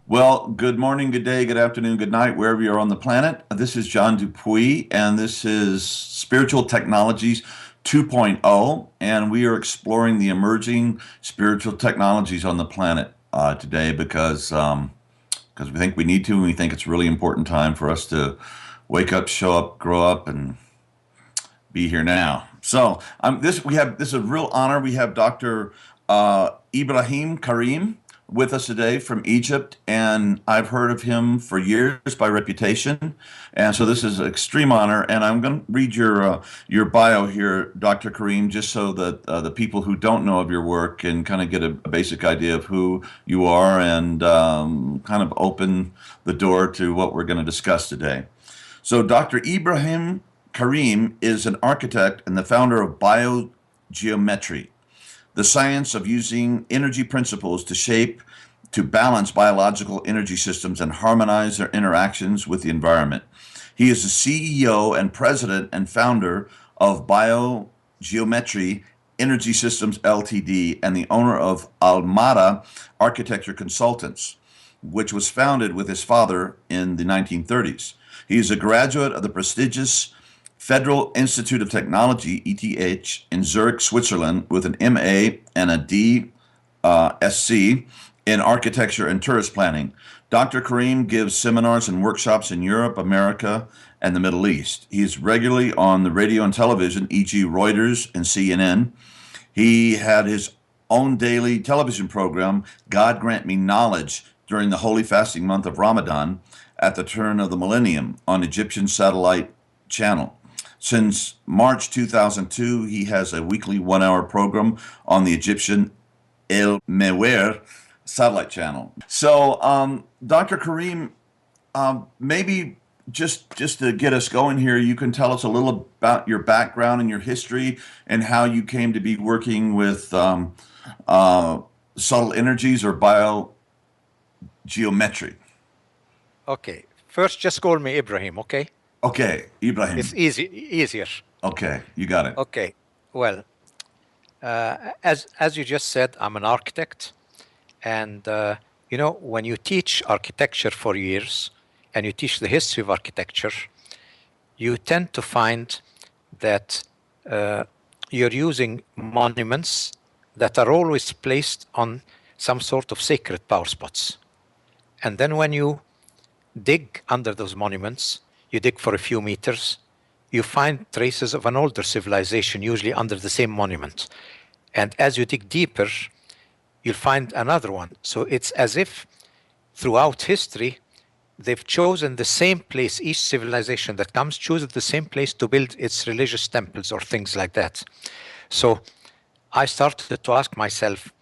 Well, good morning, good day, good afternoon, good night, wherever you are on the planet. This is John Dupuy, and this is Spiritual Technologies 2.0, and we are exploring the emerging spiritual technologies on the planet today because we think we need to, and we think it's a really important time for us to wake up, show up, grow up, and be here now. So this is a real honor. We have Dr. Ibrahim Karim with us today from Egypt, and I've heard of him for years by reputation, and so this is an extreme honor. And I'm going to read your bio here, Dr. Karim, just so that the people who don't know of your work can kind of get a basic idea of who you are and kind of open the door to what we're going to discuss today. So, Dr. Ibrahim Karim is an architect and the founder of Biogeometry, the science of using energy principles to balance biological energy systems and harmonize their interactions with the environment. He is the CEO and president and founder of Biogeometry Energy Systems Ltd. And the owner of Almada Architecture Consultants, which was founded with his father in the 1930s. He is a graduate of the prestigious Federal Institute of Technology, ETH, in Zurich, Switzerland, with an MA and a DSc in architecture and tourist planning. Dr. Karim gives seminars and workshops in Europe, America, and the Middle East. He is regularly on the radio and television, e.g. Reuters and CNN. He had his own daily television program, God Grant Me Knowledge, during the holy fasting month of Ramadan at the turn of the millennium on Egyptian satellite channel. Since March 2002, he has a weekly 1-hour program on the Egyptian El Mewer satellite channel. So, Dr. Karim, maybe just to get us going here, you can tell us a little about your background and your history and how you came to be working with subtle energies or biogeometry. Okay. First, just call me Ibrahim, okay? Okay, Ibrahim. It's easier. Okay, you got it. Okay. Well, as you just said, I'm an architect. And, when you teach architecture for years and you teach the history of architecture, you tend to find that you're using monuments that are always placed on some sort of sacred power spots. And then when you dig under those monuments, you dig for a few meters, you find traces of an older civilization, usually under the same monument. And as you dig deeper, you'll find another one. So it's as if throughout history, they've chosen the same place. Each civilization that comes chooses the same place to build its religious temples or things like that. So I started to ask myself,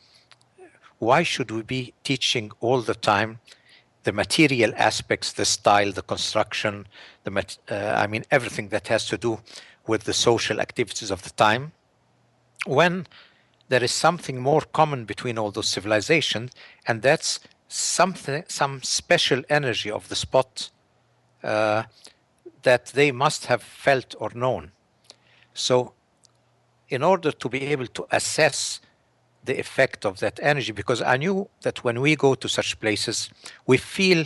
why should we be teaching all the time the material aspects, the style, the construction, everything that has to do with the social activities of the time, when there is something more common between all those civilizations, and that's some special energy of the spot that they must have felt or known. So in order to be able to assess the effect of that energy, because I knew that when we go to such places, we feel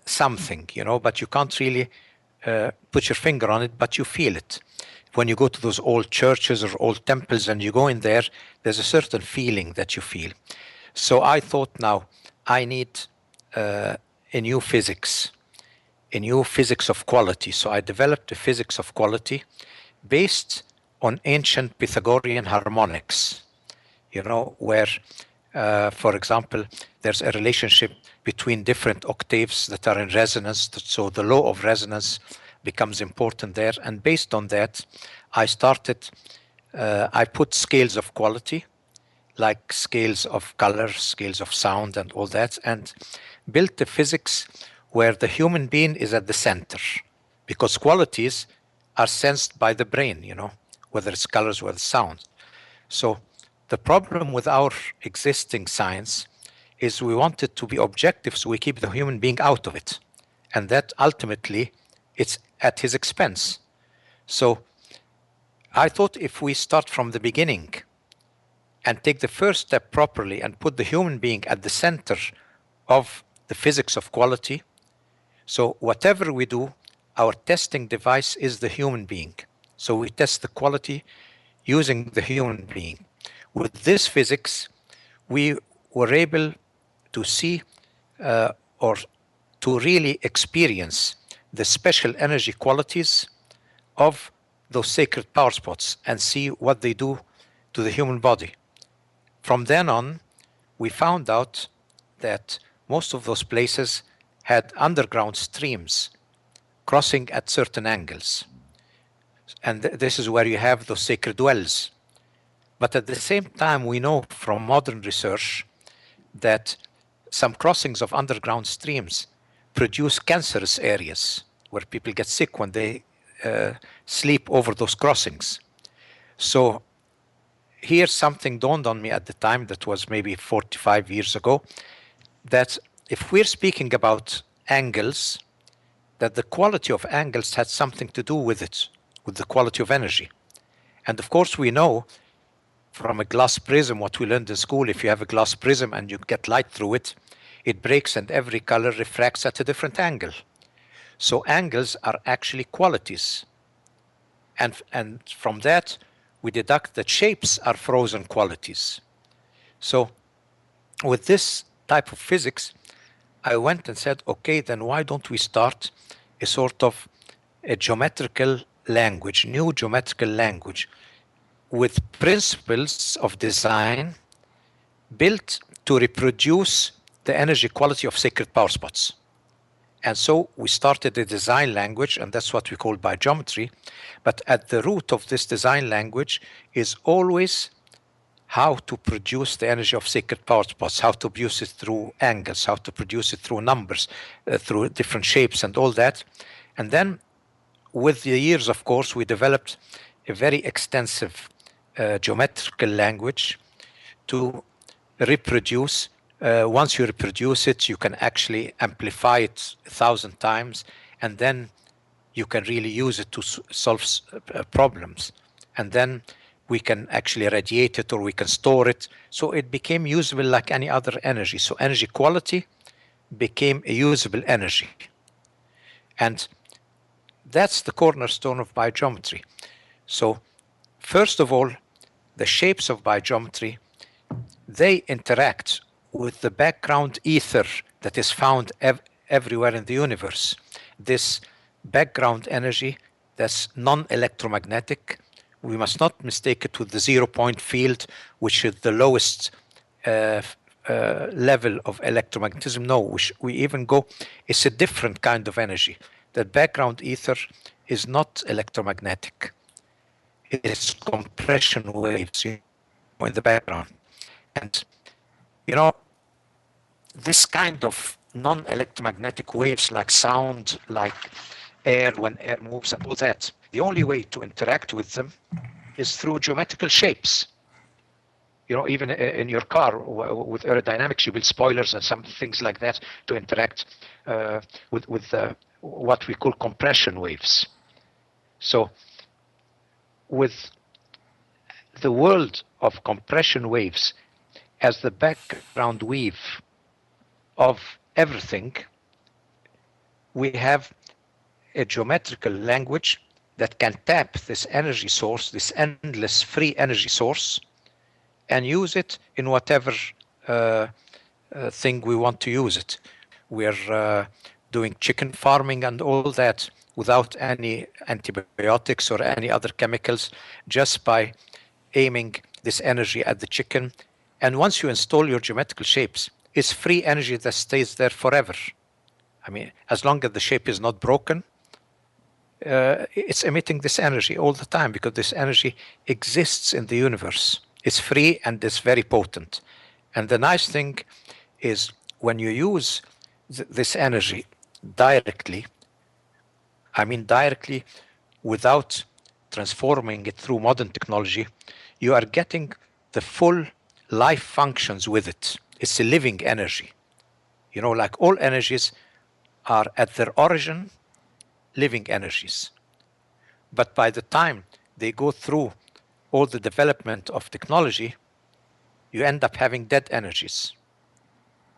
something, but you can't really put your finger on it, but you feel it. When you go to those old churches or old temples and you go in there, there's a certain feeling that you feel. So I thought, now I need a new physics of quality. So I developed a physics of quality based on ancient Pythagorean harmonics, where, for example, there's a relationship between different octaves that are in resonance. So the law of resonance becomes important there. And based on that, I put scales of quality, like scales of color, scales of sound, and all that, and built a physics where the human being is at the center, because qualities are sensed by the brain, whether it's colors, whether it's sound. So the problem with our existing science is we want it to be objective, so we keep the human being out of it. And that ultimately, it's at his expense. So I thought if we start from the beginning and take the first step properly and put the human being at the center of the physics of quality. So whatever we do, our testing device is the human being. So we test the quality using the human being. With this physics, we were able to see or to really experience the special energy qualities of those sacred power spots and see what they do to the human body. From then on, we found out that most of those places had underground streams crossing at certain angles. And this is where you have those sacred wells. But at the same time, we know from modern research that some crossings of underground streams produce cancerous areas where people get sick when they sleep over those crossings. So here something dawned on me at the time, that was maybe 45 years ago, that if we're speaking about angles, that the quality of angles had something to do with it, with the quality of energy. And of course we know from a glass prism, what we learned in school, if you have a glass prism and you get light through it, it breaks and every color refracts at a different angle. So angles are actually qualities. And from that, we deduct that shapes are frozen qualities. So with this type of physics, I went and said, okay, then why don't we start a sort of a geometrical language, new geometrical language, with principles of design built to reproduce the energy quality of sacred power spots. And so we started a design language, and that's what we call biogeometry. But at the root of this design language is always how to produce the energy of sacred power spots, how to produce it through angles, how to produce it through numbers, through different shapes and all that. And then with the years, of course, we developed a very extensive geometrical language to reproduce. Once you reproduce it, you can actually amplify it 1,000 times, and then you can really use it to solve problems. And then we can actually radiate it, or we can store it. So it became usable like any other energy. So energy quality became a usable energy. And that's the cornerstone of biogeometry. So first of all, the shapes of biogeometry, they interact with the background ether that is found everywhere in the universe. This background energy that's non-electromagnetic. We must not mistake it with the 0-point field, which is the lowest level of electromagnetism. No, we even go, it's a different kind of energy. The background ether is not electromagnetic. It's compression waves in the background. And, this kind of non-electromagnetic waves, like sound, like air when air moves and all that, the only way to interact with them is through geometrical shapes. Even in your car with aerodynamics, you build spoilers and some things like that to interact with what we call compression waves. So with the world of compression waves as the background weave of everything, we have a geometrical language that can tap this energy source, this endless free energy source, and use it in whatever thing we want to use it. We're doing chicken farming and all that without any antibiotics or any other chemicals, just by aiming this energy at the chicken. And once you install your geometrical shapes, it's free energy that stays there forever. I mean, as long as the shape is not broken, it's emitting this energy all the time, because this energy exists in the universe. It's free and it's very potent. And the nice thing is, when you use this energy directly, I mean directly without transforming it through modern technology, you are getting the full life functions with it. It's a living energy. Like all energies are at their origin living energies. But by the time they go through all the development of technology, you end up having dead energies.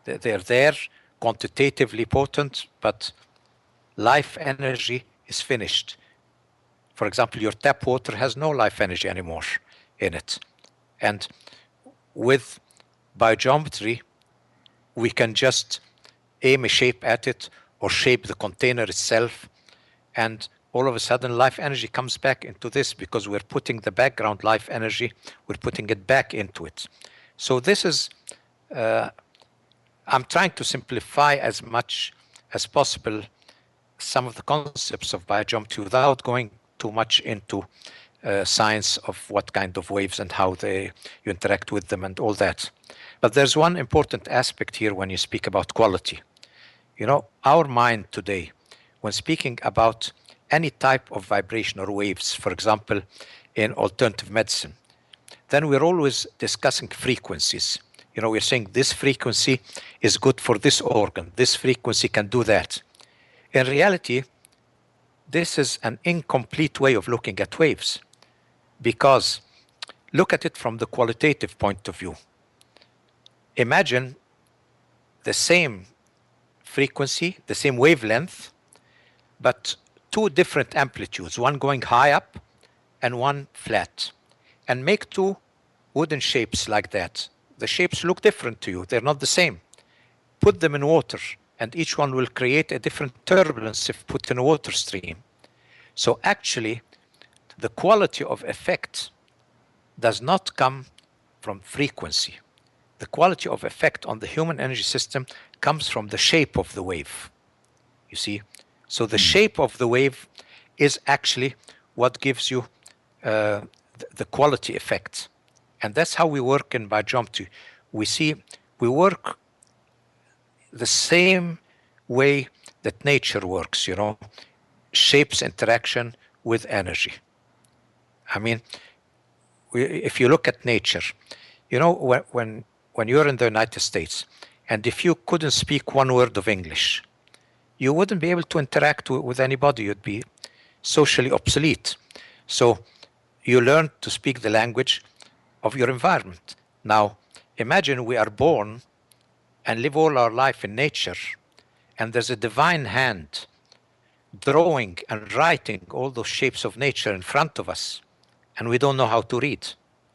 They're there quantitatively potent, but life energy is finished. For example, your tap water has no life energy anymore in it. And with biogeometry, we can just aim a shape at it or shape the container itself, and all of a sudden life energy comes back into this because we're putting the background life energy, we're putting it back into it. So this is, I'm trying to simplify as much as possible some of the concepts of biogeometry without going too much into science of what kind of waves and how you interact with them and all that. But there's one important aspect here when you speak about quality. You know, our mind today, when speaking about any type of vibration or waves, for example, in alternative medicine, then we're always discussing frequencies. You know, we're saying this frequency is good for this organ, this frequency can do that. In reality, this is an incomplete way of looking at waves, because look at it from the qualitative point of view. Imagine the same frequency, the same wavelength, but two different amplitudes, one going high up and one flat, and make two wooden shapes like that. The shapes look different to you, they're not the same. Put them in water, and each one will create a different turbulence if put in a water stream. So actually, the quality of effect does not come from frequency. The quality of effect on the human energy system comes from the shape of the wave. You see? So the shape of the wave is actually what gives you the quality effect. And that's how we work in biogeometry. We work the same way that nature works, you know, shapes interaction with energy. I mean, if you look at nature, you know, when you're in the United States, and if you couldn't speak one word of English, you wouldn't be able to interact with anybody. You'd be socially obsolete. So you learn to speak the language of your environment. Now, imagine we are born and live all our life in nature, and there's a divine hand drawing and writing all those shapes of nature in front of us, and we don't know how to read.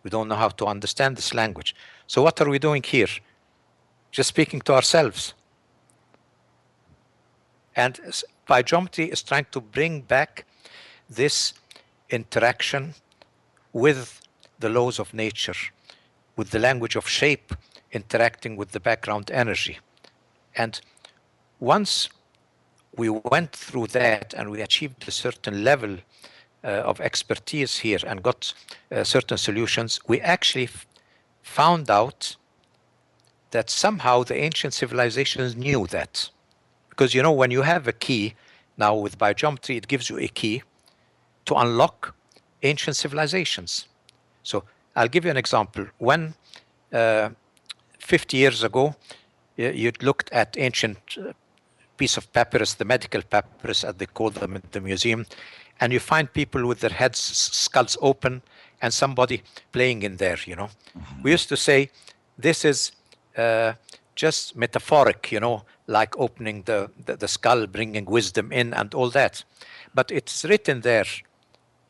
We don't know how to understand this language. So what are we doing here? Just speaking to ourselves. And biogeometry is trying to bring back this interaction with the laws of nature, with the language of shape interacting with the background energy. And once we went through that and we achieved a certain level of expertise here and got certain solutions, we actually found out that somehow the ancient civilizations knew that. Because, you know, when you have a key, now with biogeometry, it gives you a key to unlock ancient civilizations. So I'll give you an example. When 50 years ago, you'd looked at ancient piece of papyrus, the medical papyrus, as they call them in the museum, and you find people with their heads, skulls open, and somebody playing in there, you know. We used to say, this is just metaphoric, you know, like opening the skull, bringing wisdom in and all that. But it's written there,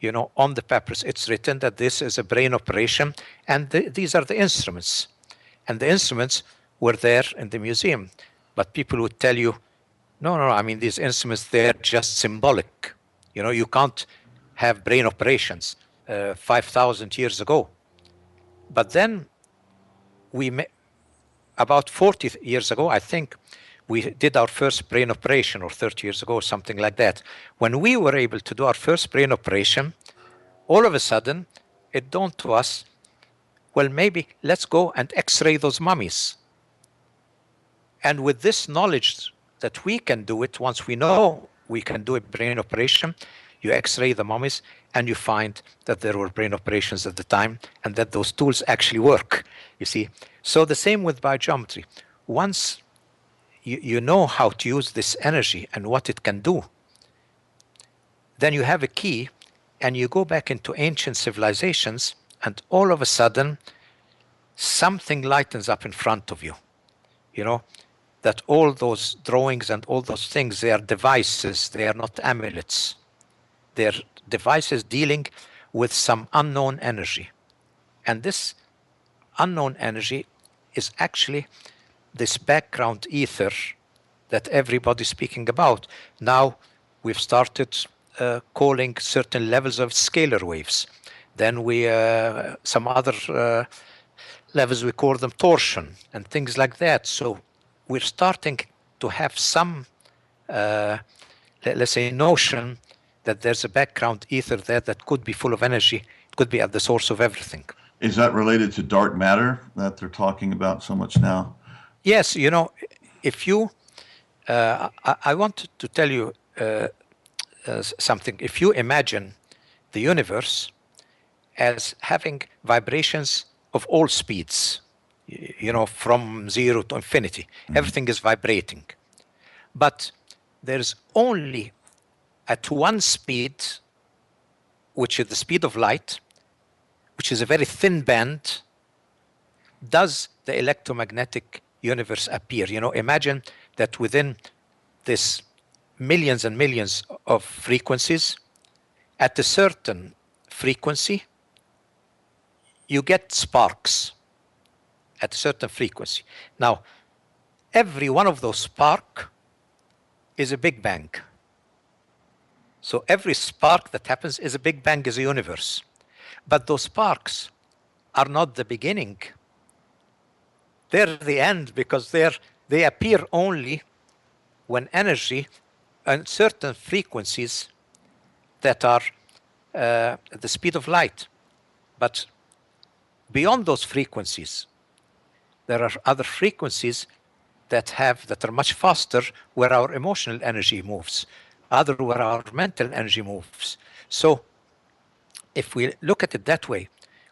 you know, on the papyrus, it's written that this is a brain operation, and these are the instruments. And the instruments were there in the museum. But people would tell you, no, I mean, these instruments, they're just symbolic. You know, you can't have brain operations 5,000 years ago. But then about 40 years ago, I think, we did our first brain operation, or 30 years ago, something like that. When we were able to do our first brain operation, all of a sudden, it dawned to us, well, maybe let's go and x-ray those mummies. And with this knowledge that we can do it, once we know we can do a brain operation, you x-ray the mummies and you find that there were brain operations at the time and that those tools actually work, you see. So the same with biogeometry. Once you know how to use this energy and what it can do, then you have a key and you go back into ancient civilizations and all of a sudden something lightens up in front of you. You know, that all those drawings and all those things, they are devices, they are not amulets. They're devices dealing with some unknown energy. And this unknown energy is actually this background ether that everybody's speaking about. Now we've started calling certain levels of scalar waves. Then we, some other levels, we call them torsion and things like that. So we're starting to have some, let's say, notion that there's a background ether there that could be full of energy. It could be at the source of everything. Is that related to dark matter that they're talking about so much now? Yes, you know, if you, I want to tell you something. If you imagine the universe as having vibrations of all speeds, you know, from 0 to infinity, everything is vibrating. But there's only at one speed, which is the speed of light, which is a very thin band, does the electromagnetic universe appear. You know, imagine that within this millions and millions of frequencies, at a certain frequency, you get sparks at a certain frequency. Now, every one of those sparks is a Big Bang. So every spark that happens is a Big Bang, is a universe. But those sparks are not the beginning. They're the end, because they appear only when energy and certain frequencies that are the speed of light. But beyond those frequencies, there are other frequencies that are much faster, where our emotional energy moves, other where our mental energy moves. So if we look at it that way,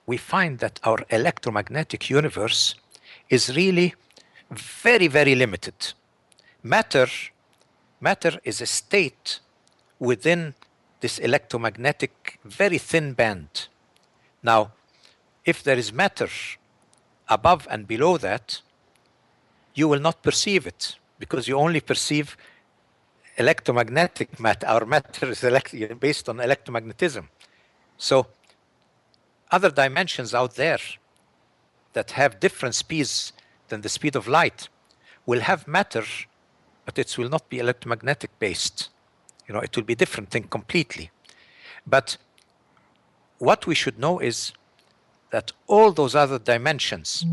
we find that our electromagnetic universe is really very, very limited. Matter is a state within this electromagnetic, very thin band. Now, if there is matter above and below that, you will not perceive it, because you only perceive electromagnetic matter. Our matter is based on electromagnetism. So other dimensions out there that have different speeds than the speed of light will have matter, but it will not be electromagnetic based. You know, it will be a different thing completely. But what we should know is that all those other dimensions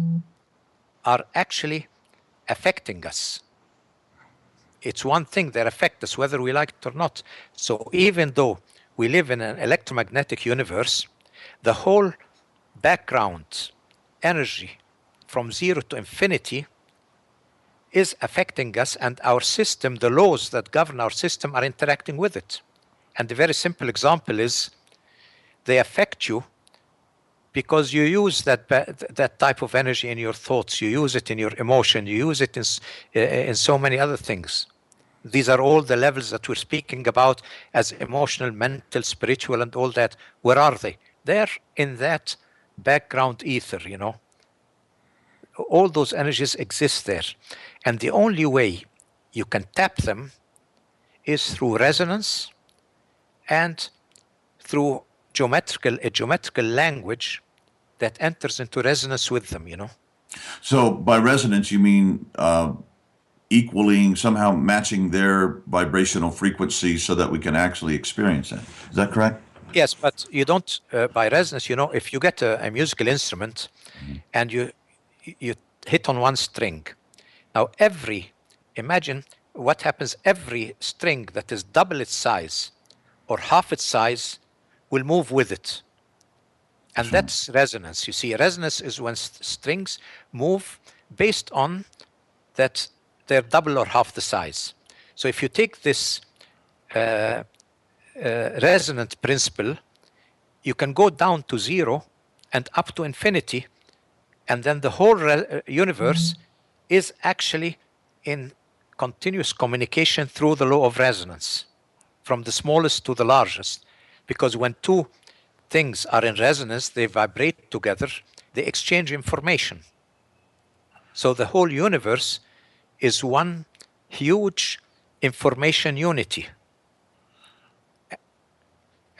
are actually affecting us. It's one thing that affects us, whether we like it or not. So even though we live in an electromagnetic universe, the whole background energy from 0 to infinity is affecting us, and our system, the laws that govern our system, are interacting with it. And a very simple example is they affect you because you use that type of energy in your thoughts, you use it in your emotion, you use it in so many other things. These are all the levels that we're speaking about as emotional, mental, spiritual, and all that. Where are they? They're in that background ether, you know. All those energies exist there. And the only way you can tap them is through resonance and through a geometrical language that enters into resonance with them, you know. So by resonance, you mean equaling, somehow matching their vibrational frequency so that we can actually experience it. Is that correct? Yes, but you don't, by resonance, you know, if you get a musical instrument and you hit on one string. Now imagine what happens, every string that is double its size or half its size will move with it. And that's resonance. You see, resonance is when strings move based on that they're double or half the size. So if you take this resonant principle, you can go down to 0 and up to infinity, and then the whole universe is actually in continuous communication through the law of resonance, from the smallest to the largest. Because when two things are in resonance, they vibrate together, they exchange information. So the whole universe is one huge information unity.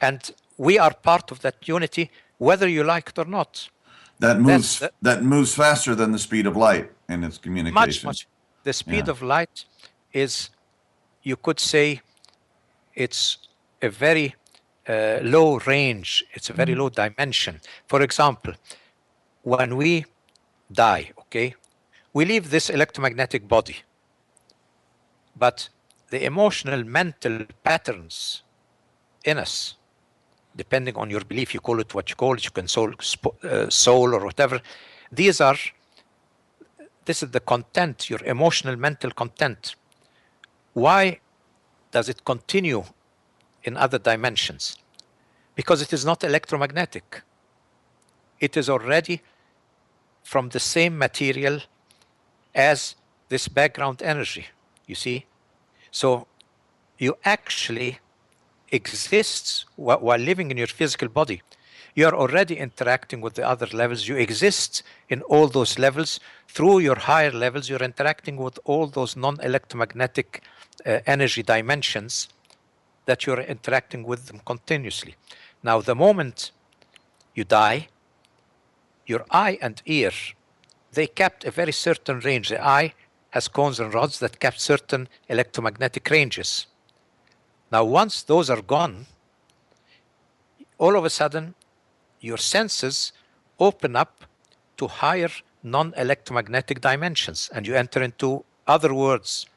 And we are part of that unity, whether you like it or not. That moves faster than the speed of light in its communication. Much. The speed of light is, you could say, it's a very low range. It's a very low dimension. For example, when we die, okay, we leave this electromagnetic body, but the emotional, mental patterns in us, depending on your belief, you call it what you call it, you can soul or whatever. This is the content, your emotional, mental content. Why does it continue in other dimensions? Because it is not electromagnetic. It is already from the same material as this background energy, you see? So you actually exist while living in your physical body. You are already interacting with the other levels. You exist in all those levels. Through your higher levels, you're interacting with all those non-electromagnetic energy dimensions that you're interacting with them continuously. Now, the moment you die, your eye and ear, they kept a very certain range. The eye has cones and rods that kept certain electromagnetic ranges. Now, once those are gone, all of a sudden, your senses open up to higher non-electromagnetic dimensions, and you enter into other worlds.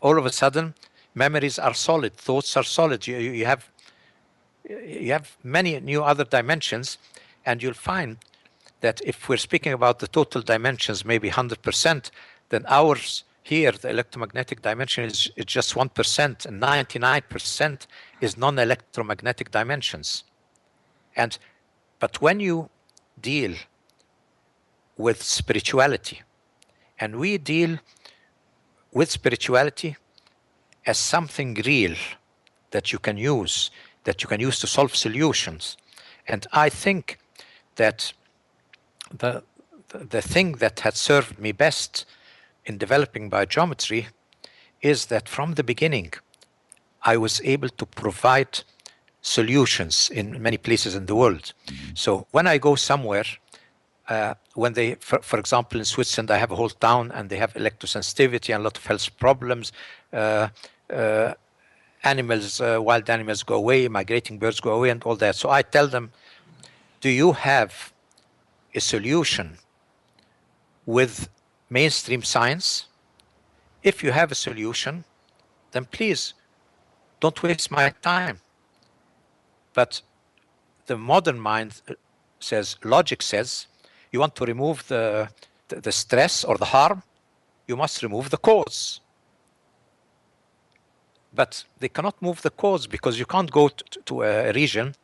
All of a sudden, memories are solid, thoughts are solid. You have many new other dimensions, and you'll find that if we're speaking about the total dimensions, maybe 100%, then ours here, the electromagnetic dimension is just 1%, and 99% is non-electromagnetic dimensions. But when you deal with spirituality, and we deal with spirituality as something real that you can use to solve solutions. And I think that the thing that had served me best in developing biogeometry is that from the beginning, I was able to provide solutions in many places in the world. So when I go somewhere, when they, for example, in Switzerland, I have a whole town and they have electrosensitivity and a lot of health problems. Animals, wild animals go away, migrating birds go away and all that. So I tell them, do you have a solution with mainstream science? If you have a solution, then please don't waste my time. But the modern mind says, logic says, you want to remove the stress or the harm, you must remove the cause. But they cannot move the cause because you can't go to a region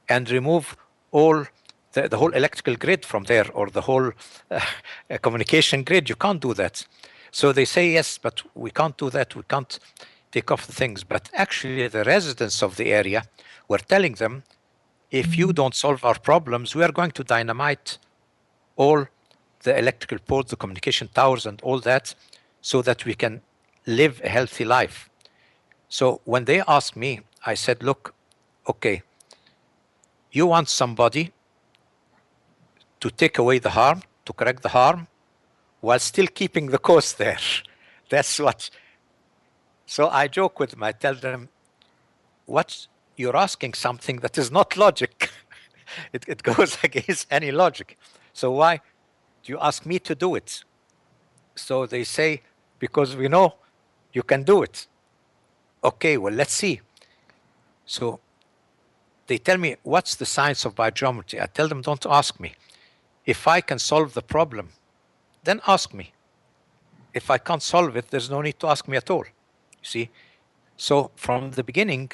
and remove all the whole electrical grid from there or the whole communication grid. You can't do that. So they say, yes, but we can't do that. We can't take off the things. But actually, the residents of the area were telling them, if you don't solve our problems, we are going to dynamite all the electrical poles, the communication towers, and all that, so that we can live a healthy life. So when they asked me, I said, look, okay, you want somebody to take away the harm, to correct the harm, while still keeping the cause there. That's what. So I joke with them. I tell them, what you're asking something that is not logic. It goes against any logic. So why do you ask me to do it? So they say, because we know you can do it. Okay, well, let's see. So they tell me, what's the science of biogeometry? I tell them, don't ask me. If I can solve the problem, then ask me. If I can't solve it, there's no need to ask me at all. You see? So from the beginning,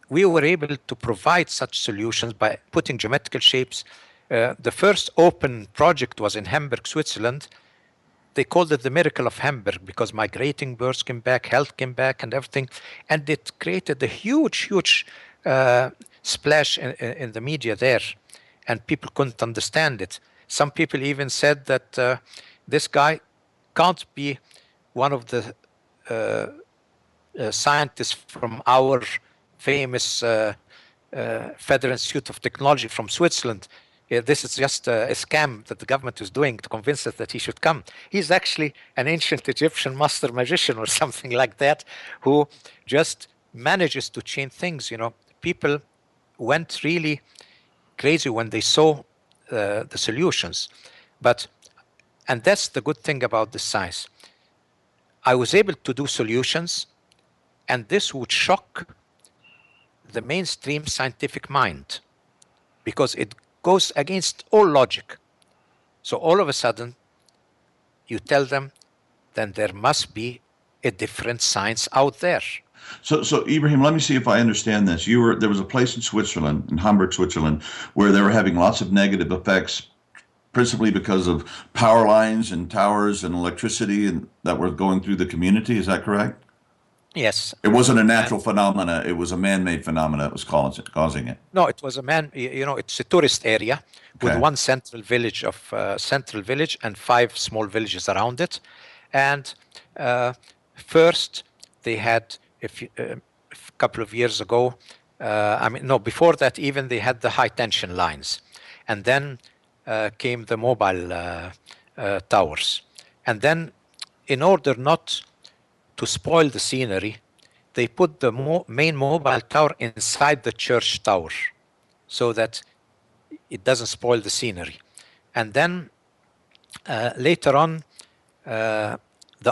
we were able to provide such solutions by putting geometrical shapes. The first open project was in Hamburg, Switzerland. They called it the miracle of Hamburg because migrating birds came back, health came back, and everything. And it created a huge, huge splash in the media there. And people couldn't understand it. Some people even said that this guy can't be one of the scientists from our famous Federal Institute of Technology from Switzerland. This is just a scam that the government is doing to convince us that he should come. He's actually an ancient Egyptian master magician or something like that, who just manages to change things. People went really crazy when they saw the solutions. And that's the good thing about this science. I was able to do solutions, and this would shock the mainstream scientific mind because it goes against all logic. So all of a sudden, you tell them, then there must be a different science out there. So Ibrahim, let me see if I understand this. There was a place in Switzerland, in Hamburg, Switzerland, where they were having lots of negative effects, principally because of power lines and towers and electricity that were going through the community. Is that correct? Yes. It wasn't a natural phenomena. It was a man-made phenomena that was causing it. No, it was it's a tourist area with one central village and 5 small villages around it. And first they had, a couple of years ago, before that even, they had the high tension lines. And then came the mobile towers. And then, in order not to spoil the scenery, they put the main mobile tower inside the church tower so that it doesn't spoil the scenery. And then later on, the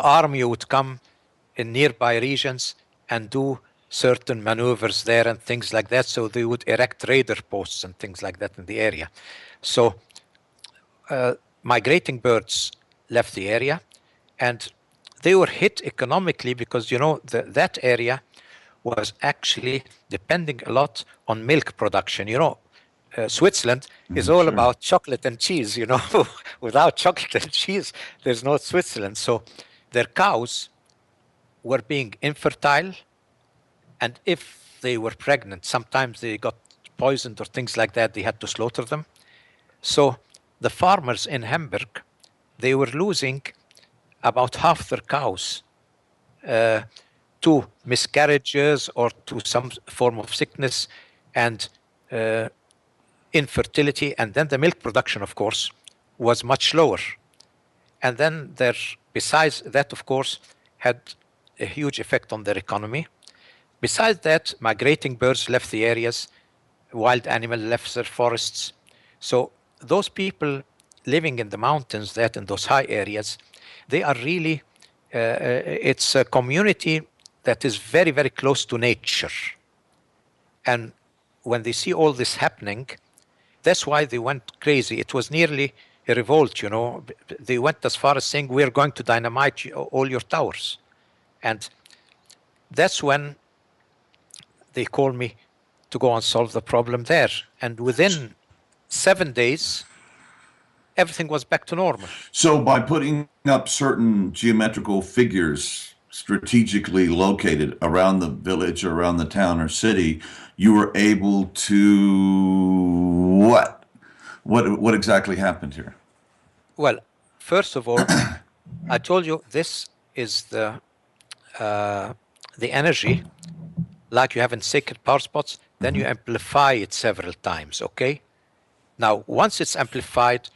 army would come in nearby regions and do certain maneuvers there and things like that. So they would erect radar posts and things like that in the area. So migrating birds left the area, and they were hit economically because, that area was actually depending a lot on milk production. Switzerland is all about chocolate and cheese, Without chocolate and cheese, there's no Switzerland. So their cows were being infertile, and if they were pregnant, sometimes they got poisoned or things like that, they had to slaughter them. So the farmers in Hamburg, they were losing about half their cows to miscarriages or to some form of sickness and infertility. And then the milk production, of course, was much lower. And then besides that, of course, had a huge effect on their economy. Besides that, migrating birds left the areas, wild animals left their forests. So those people living in the mountains, in those high areas, they are really, it's a community that is very, very close to nature. And when they see all this happening, that's why they went crazy. It was nearly a revolt, They went as far as saying, we're going to dynamite all your towers. And that's when they called me to go and solve the problem there. And within 7 days, everything was back to normal. So by putting up certain geometrical figures strategically located around the village, or around the town or city, you were able to what? What exactly happened here? Well, first of all, I told you this is the energy, like you have in sacred power spots. Then you amplify it several times, okay? Now, once it's amplified,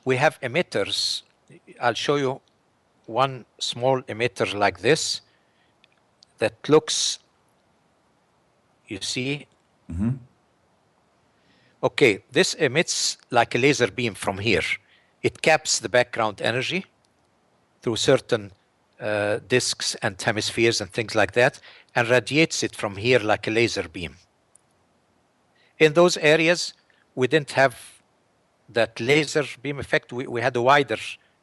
we have emitters. I'll show you one small emitter like this that looks, you see? Okay, this emits like a laser beam from here. It caps the background energy through certain disks and hemispheres and things like that, and radiates it from here like a laser beam. In those areas, we didn't have that laser beam effect. We had a wider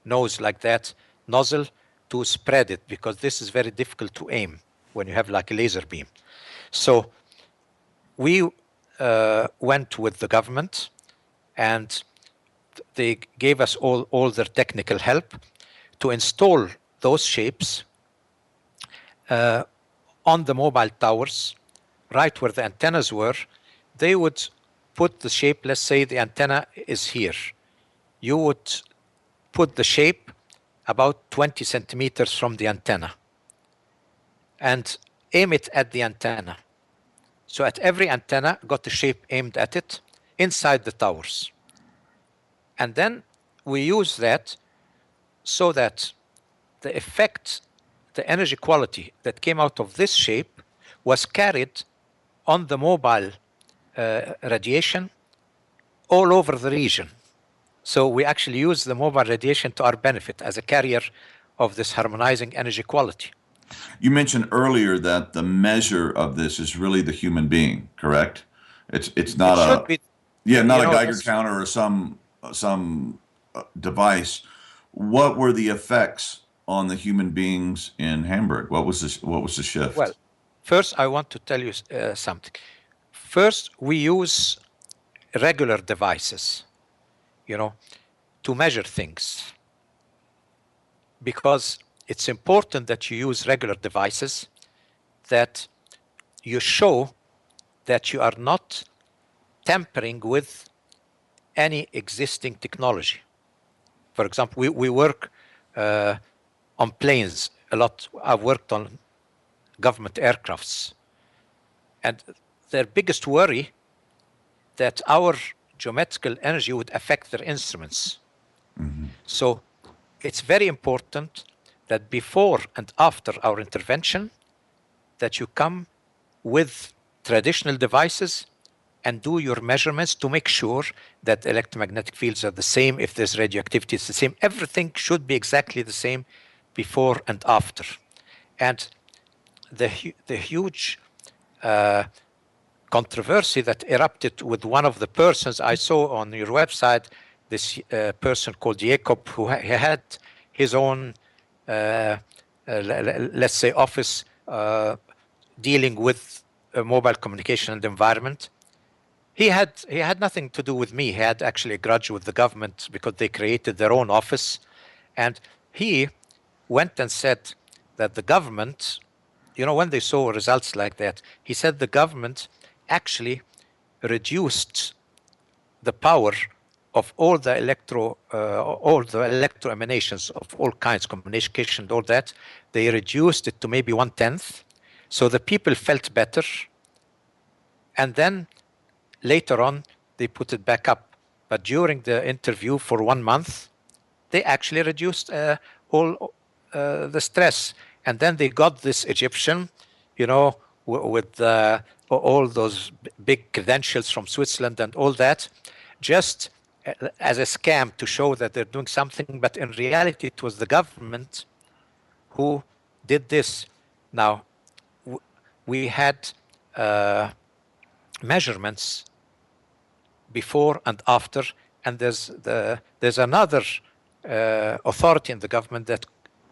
nose like that, nozzle, to spread it, because this is very difficult to aim when you have like a laser beam. So we went with the government, and they gave us all their technical help to install those shapes on the mobile towers, right where the antennas were. They would put the shape, let's say the antenna is here. You would put the shape about 20 centimeters from the antenna and aim it at the antenna. So at every antenna, got the shape aimed at it inside the towers. And then we use that so that the effect, the energy quality that came out of this shape was carried on the mobile radiation all over the region. So we actually use the mobile radiation to our benefit as a carrier of this harmonizing energy quality. You mentioned earlier that the measure of this is really the human being, correct? It's not It should be, not a know, Geiger counter or some device. What were the effects on the human beings in Hamburg? What was the shift? Well, first I want to tell you something. First, we use regular devices, to measure things, because it's important that you use regular devices, that you show that you are not tampering with any existing technology. For example, we work on planes a lot. I've worked on government aircrafts, and their biggest worry that our geometrical energy would affect their instruments. Mm-hmm. So it's very important that before and after our intervention, that you come with traditional devices and do your measurements to make sure that electromagnetic fields are the same. If there's radioactivity, it's the same. Everything should be exactly the same before and after. And the huge controversy that erupted with one of the persons I saw on your website, this person called Jacob, who had his own, let's say, office dealing with mobile communication and environment. He had nothing to do with me. He had actually a grudge with the government because they created their own office. And he went and said that the government, when they saw results like that, he said the government actually reduced the power of all the electro emanations of all kinds, communication and all that. They reduced it to maybe 1/10. So the people felt better. And then later on, they put it back up. But during the interview for 1 month, they actually reduced all the stress. And then they got this Egyptian, with all those big credentials from Switzerland and all that, just as a scam to show that they're doing something. But in reality, it was the government who did this. Now, we had measurements before and after, and there's another authority in the government that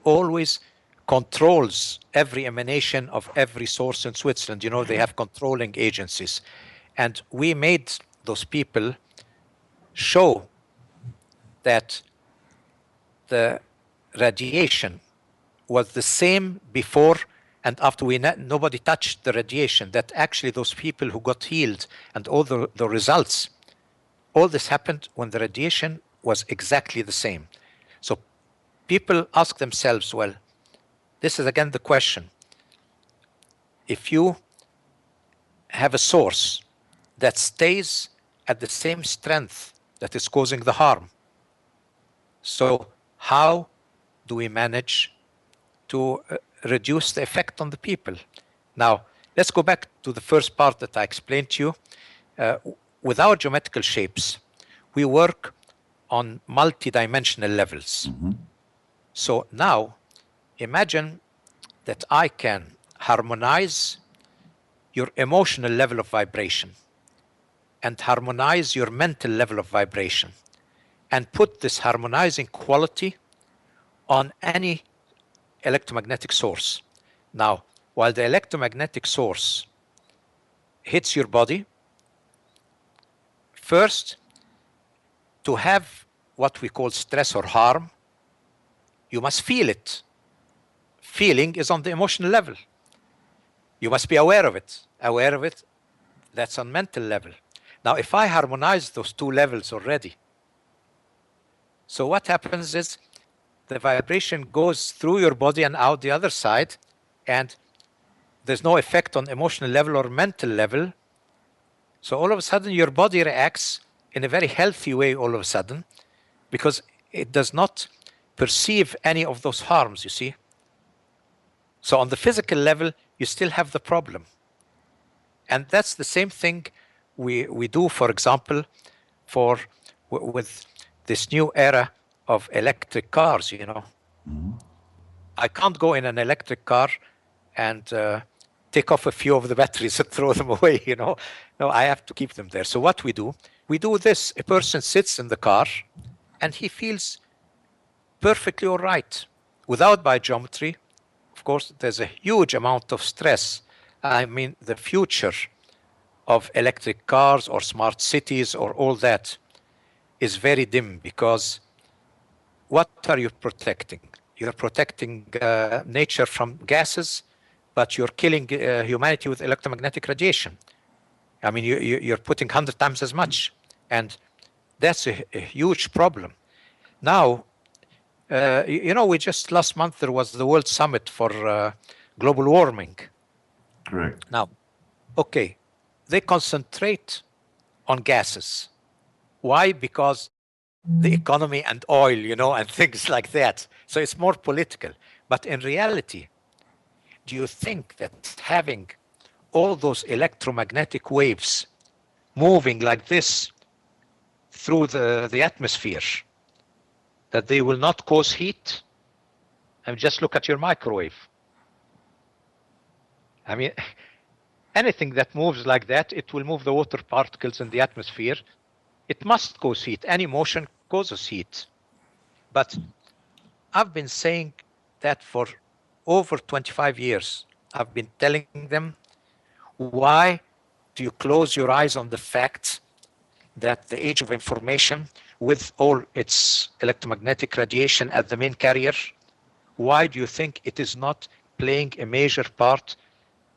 always controls every emanation of every source in Switzerland. They have controlling agencies, and we made those people show that the radiation was the same before and after. Nobody touched the radiation, that actually those people who got healed and all the results, all this happened when the radiation was exactly the same. So people ask themselves, well, this is again the question. If you have a source that stays at the same strength that is causing the harm, so how do we manage to reduce the effect on the people? Now, let's go back to the first part that I explained to you. With our geometrical shapes, we work on multi-dimensional levels. Mm-hmm. So now, imagine that I can harmonize your emotional level of vibration and harmonize your mental level of vibration and put this harmonizing quality on any electromagnetic source. Now, while the electromagnetic source hits your body, first, to have what we call stress or harm, you must feel it. Feeling is on the emotional level. You must be aware of it. Aware of it, that's on mental level. Now, if I harmonize those two levels already, so what happens is the vibration goes through your body and out the other side, and there's no effect on emotional level or mental level. So all of a sudden your body reacts in a very healthy way all of a sudden, because it does not perceive any of those harms, you see. So on the physical level, you still have the problem. And that's the same thing we do, for example, with this new era of electric cars, you know. I can't go in an electric car and take off a few of the batteries and throw them away, you know. No, I have to keep them there. So what we do this. A person sits in the car and he feels perfectly all right. Without biogeometry, of course, there's a huge amount of stress. I mean, the future of electric cars or smart cities or all that is very dim, because what are you protecting? You're protecting nature from gases, but you're killing humanity with electromagnetic radiation. I mean, you're putting 100 times as much, and that's a huge problem. Now, you know, last month there was the World Summit for global warming. Correct. Now, okay, they concentrate on gases. Why? Because the economy and oil, you know, and things like that. So it's more political. But in reality, do you think that having all those electromagnetic waves moving like this through the atmosphere, that they will not cause heat? I mean, just look at your microwave. I mean, anything that moves like that, it will move the water particles in the atmosphere. It must cause heat. Any motion causes heat. But I've been saying that for over 25 years. I've been telling them, why do you close your eyes on the fact that the age of information, with all its electromagnetic radiation at the main carrier, why do you think it is not playing a major part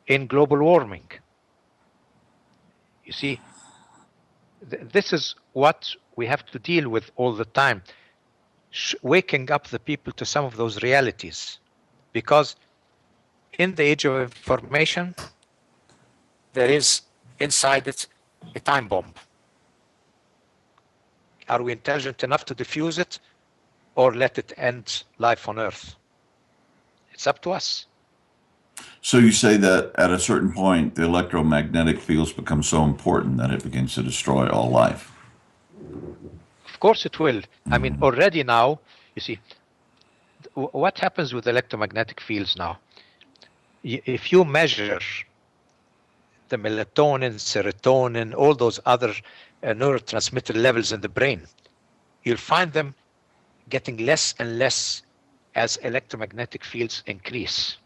in global warming? You see, this is what we have to deal with all the time, waking up the people to some of those realities. Because in the age of information, there is inside it a time bomb. Are we intelligent enough to defuse it, or let it end life on Earth? It's up to us. So you say that at a certain point, the electromagnetic fields become so important that it begins to destroy all life. Of course it will. I mean, already now, you see, what happens with electromagnetic fields now? If you measure the melatonin, serotonin, all those other neurotransmitter levels in the brain, you'll find them getting less and less as electromagnetic fields increase.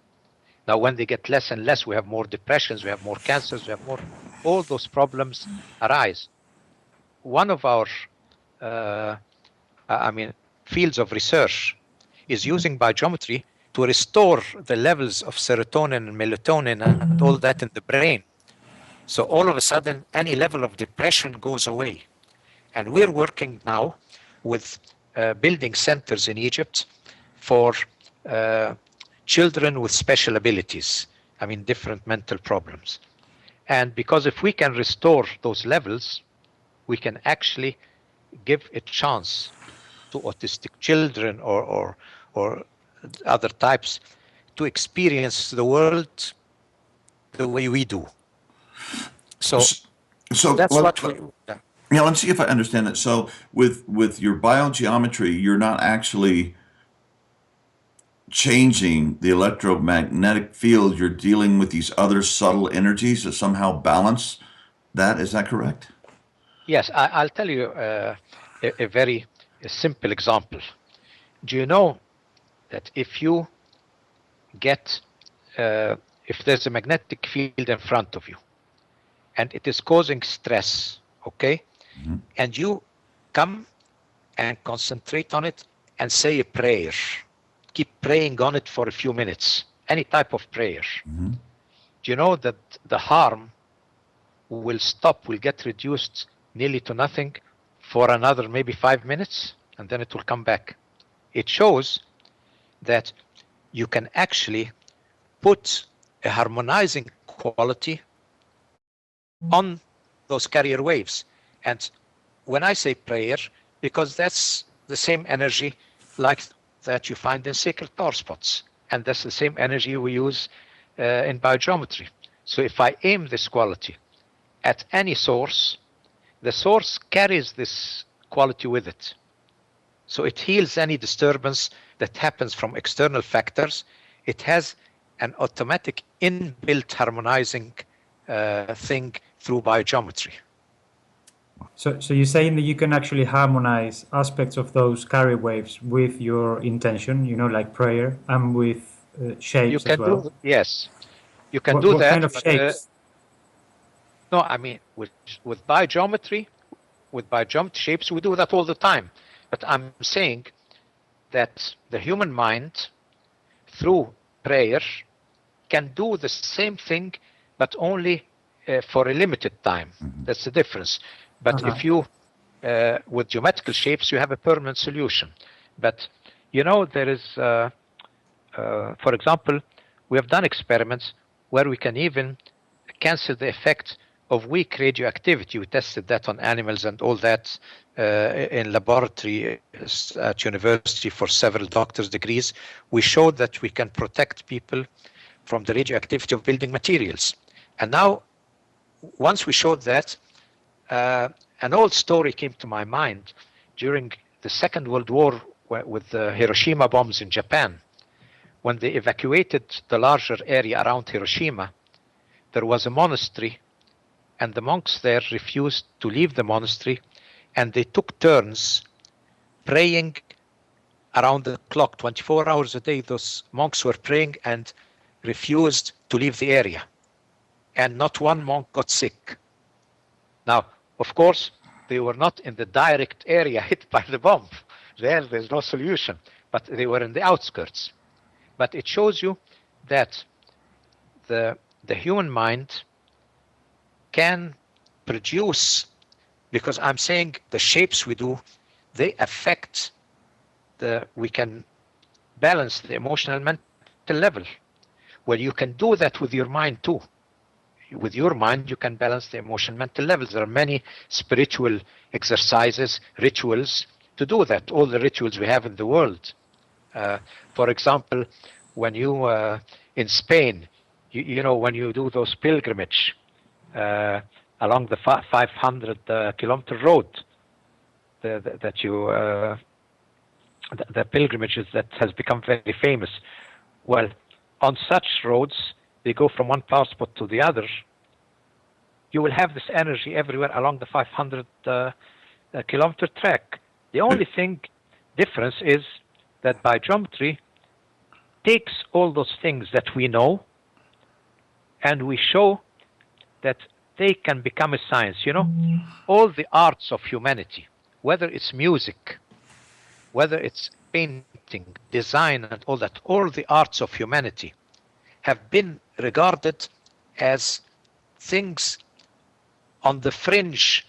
Now, when they get less and less, we have more depressions, we have more cancers, we have more, all those problems arise. One of our, fields of research is using biogeometry to restore the levels of serotonin and melatonin and all that in the brain. So all of a sudden, any level of depression goes away. And we're working now with building centers in Egypt for children with special abilities, I mean, different mental problems. And because if we can restore those levels, we can actually give a chance to autistic children or other types to experience the world the way we do. So that's what we... Yeah, let's see if I understand it. So with your biogeometry, you're not actually changing the electromagnetic field. You're dealing with these other subtle energies that somehow balance that. Is that correct? Yes, I'll tell you a very simple example. Do you know that if you get, if there's a magnetic field in front of you and it is causing stress, okay? Mm-hmm. And you come and concentrate on it and say a prayer. Keep praying on it for a few minutes, any type of prayer. Mm-hmm. Do you know that the harm will stop, will get reduced nearly to nothing for another maybe 5 minutes, and then it will come back? It shows that you can actually put a harmonizing quality on those carrier waves. And when I say prayer, because that's the same energy like that you find in sacred power spots. And that's the same energy we use in biogeometry. So if I aim this quality at any source, the source carries this quality with it. So it heals any disturbance that happens from external factors. It has an automatic inbuilt harmonizing thing through biogeometry. So you're saying that you can actually harmonize aspects of those carrier waves with your intention, like prayer, and with shapes as well? Yes, you can do what that. What kind of shapes? No, I mean, with biogeometry shapes, we do that all the time. But I'm saying that the human mind, through prayer, can do the same thing, but only for a limited time. That's the difference. But if you, with geometrical shapes, you have a permanent solution. But, there is, for example, we have done experiments where we can even cancel the effect of weak radioactivity. We tested that on animals and all that in laboratory at university for several doctor's degrees. We showed that we can protect people from the radioactivity of building materials. And now, once we showed that, an old story came to my mind during the Second World War with the Hiroshima bombs in Japan. When they evacuated the larger area around Hiroshima, there was a monastery, and the monks there refused to leave the monastery, and they took turns praying around the clock, 24 hours a day. Those monks were praying and refused to leave the area, and not one monk got sick. Now, of course, they were not in the direct area hit by the bomb. There's no solution, but they were in the outskirts. But it shows you that the human mind can produce, because I'm saying the shapes we do, they affect we can balance the emotional and mental level. Well, you can do that with your mind too. With your mind, you can balance the emotional mental levels. There are many spiritual exercises, rituals to do that. All the rituals we have in the world. For example, when you in Spain, when you do those pilgrimage along the 500 kilometer road, the pilgrimages that has become very famous. Well, on such roads, they go from one power spot to the other. You will have this energy everywhere along the 500 kilometer track. The only difference is that biogeometry takes all those things that we know, and we show that they can become a science. All the arts of humanity, whether it's music, whether it's painting, design, and all that, all the arts of humanity have been regarded as things on the fringe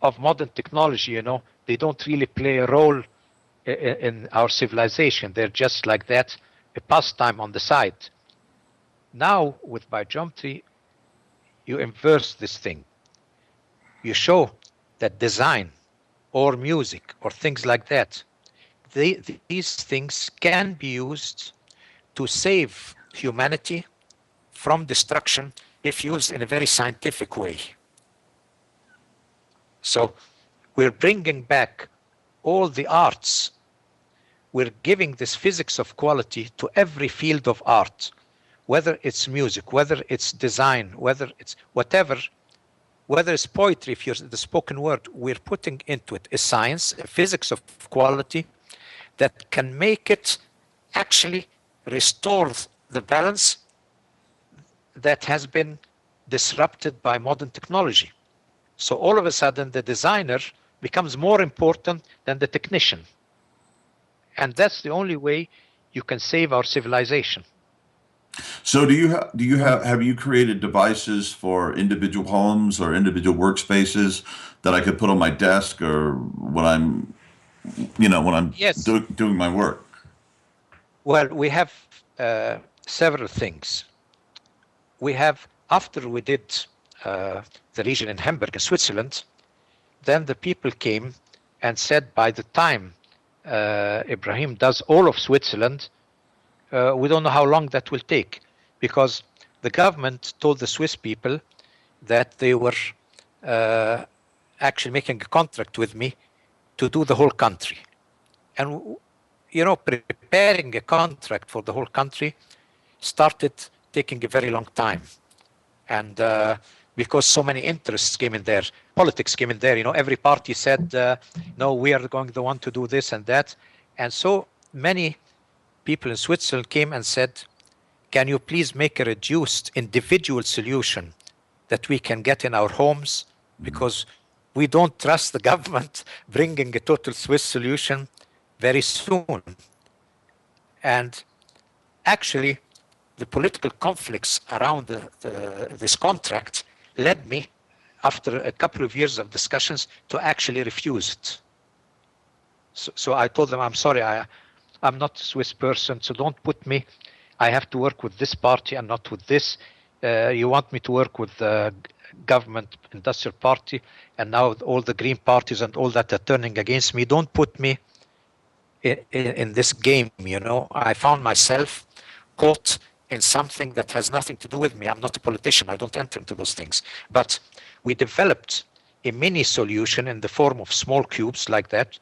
of modern technology. They don't really play a role in our civilization. They're just like that, a pastime on the side. Now, with biogeometry, you inverse this thing. You show that design or music or things like that, these things can be used to save humanity from destruction if used in a very scientific way. So we're bringing back all the arts. We're giving this physics of quality to every field of art, whether it's music, whether it's design, whether it's whatever, whether it's poetry, if you're the spoken word, we're putting into it a science, a physics of quality that can make it actually restore the balance that has been disrupted by modern technology. So all of a sudden, the designer becomes more important than the technician. And that's the only way you can save our civilization. So have you created devices for individual homes or individual workspaces that I could put on my desk or when I'm Yes. doing my work? Well, we have several things. We have, after we did the region in Hamburg in Switzerland, then the people came and said, by the time Ibrahim does all of Switzerland, we don't know how long that will take, because the government told the Swiss people that they were actually making a contract with me to do the whole country. And, you know, preparing a contract for the whole country started taking a very long time. And because so many interests came in there, politics came in there, you know, every party said, no, we are going the one to do this and that. And so many people in Switzerland came and said, can you please make a reduced individual solution that we can get in our homes? Because we don't trust the government bringing a total Swiss solution very soon. And actually, the political conflicts around this contract led me, after a couple of years of discussions, to actually refuse it. So I told them, I'm sorry, I'm not a Swiss person, so don't put me. I have to work with this party and not with this. You want me to work with the government industrial party, and now all the green parties and all that are turning against me. Don't put me in this game, you know. I found myself caught in something that has nothing to do with me. I'm not a politician. I don't enter into those things. But we developed a mini solution in the form of small cubes like that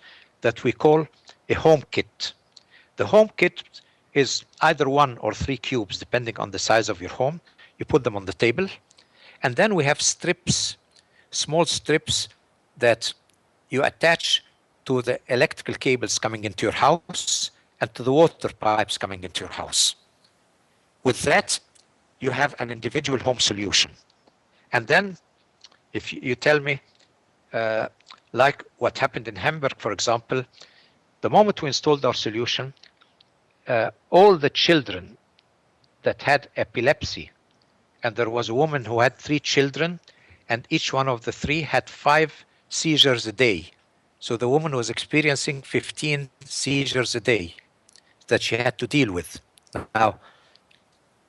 we call a home kit. The home kit is either 1 or 3 cubes, depending on the size of your home. You put them on the table. And then we have strips, small strips that you attach to the electrical cables coming into your house and to the water pipes coming into your house. With that, you have an individual home solution. And then if you tell me, like what happened in Hamburg, for example, the moment we installed our solution, all the children that had epilepsy, and there was a woman who had 3 children, and each one of the 3 had 5 seizures a day. So the woman was experiencing 15 seizures a day that she had to deal with. Now,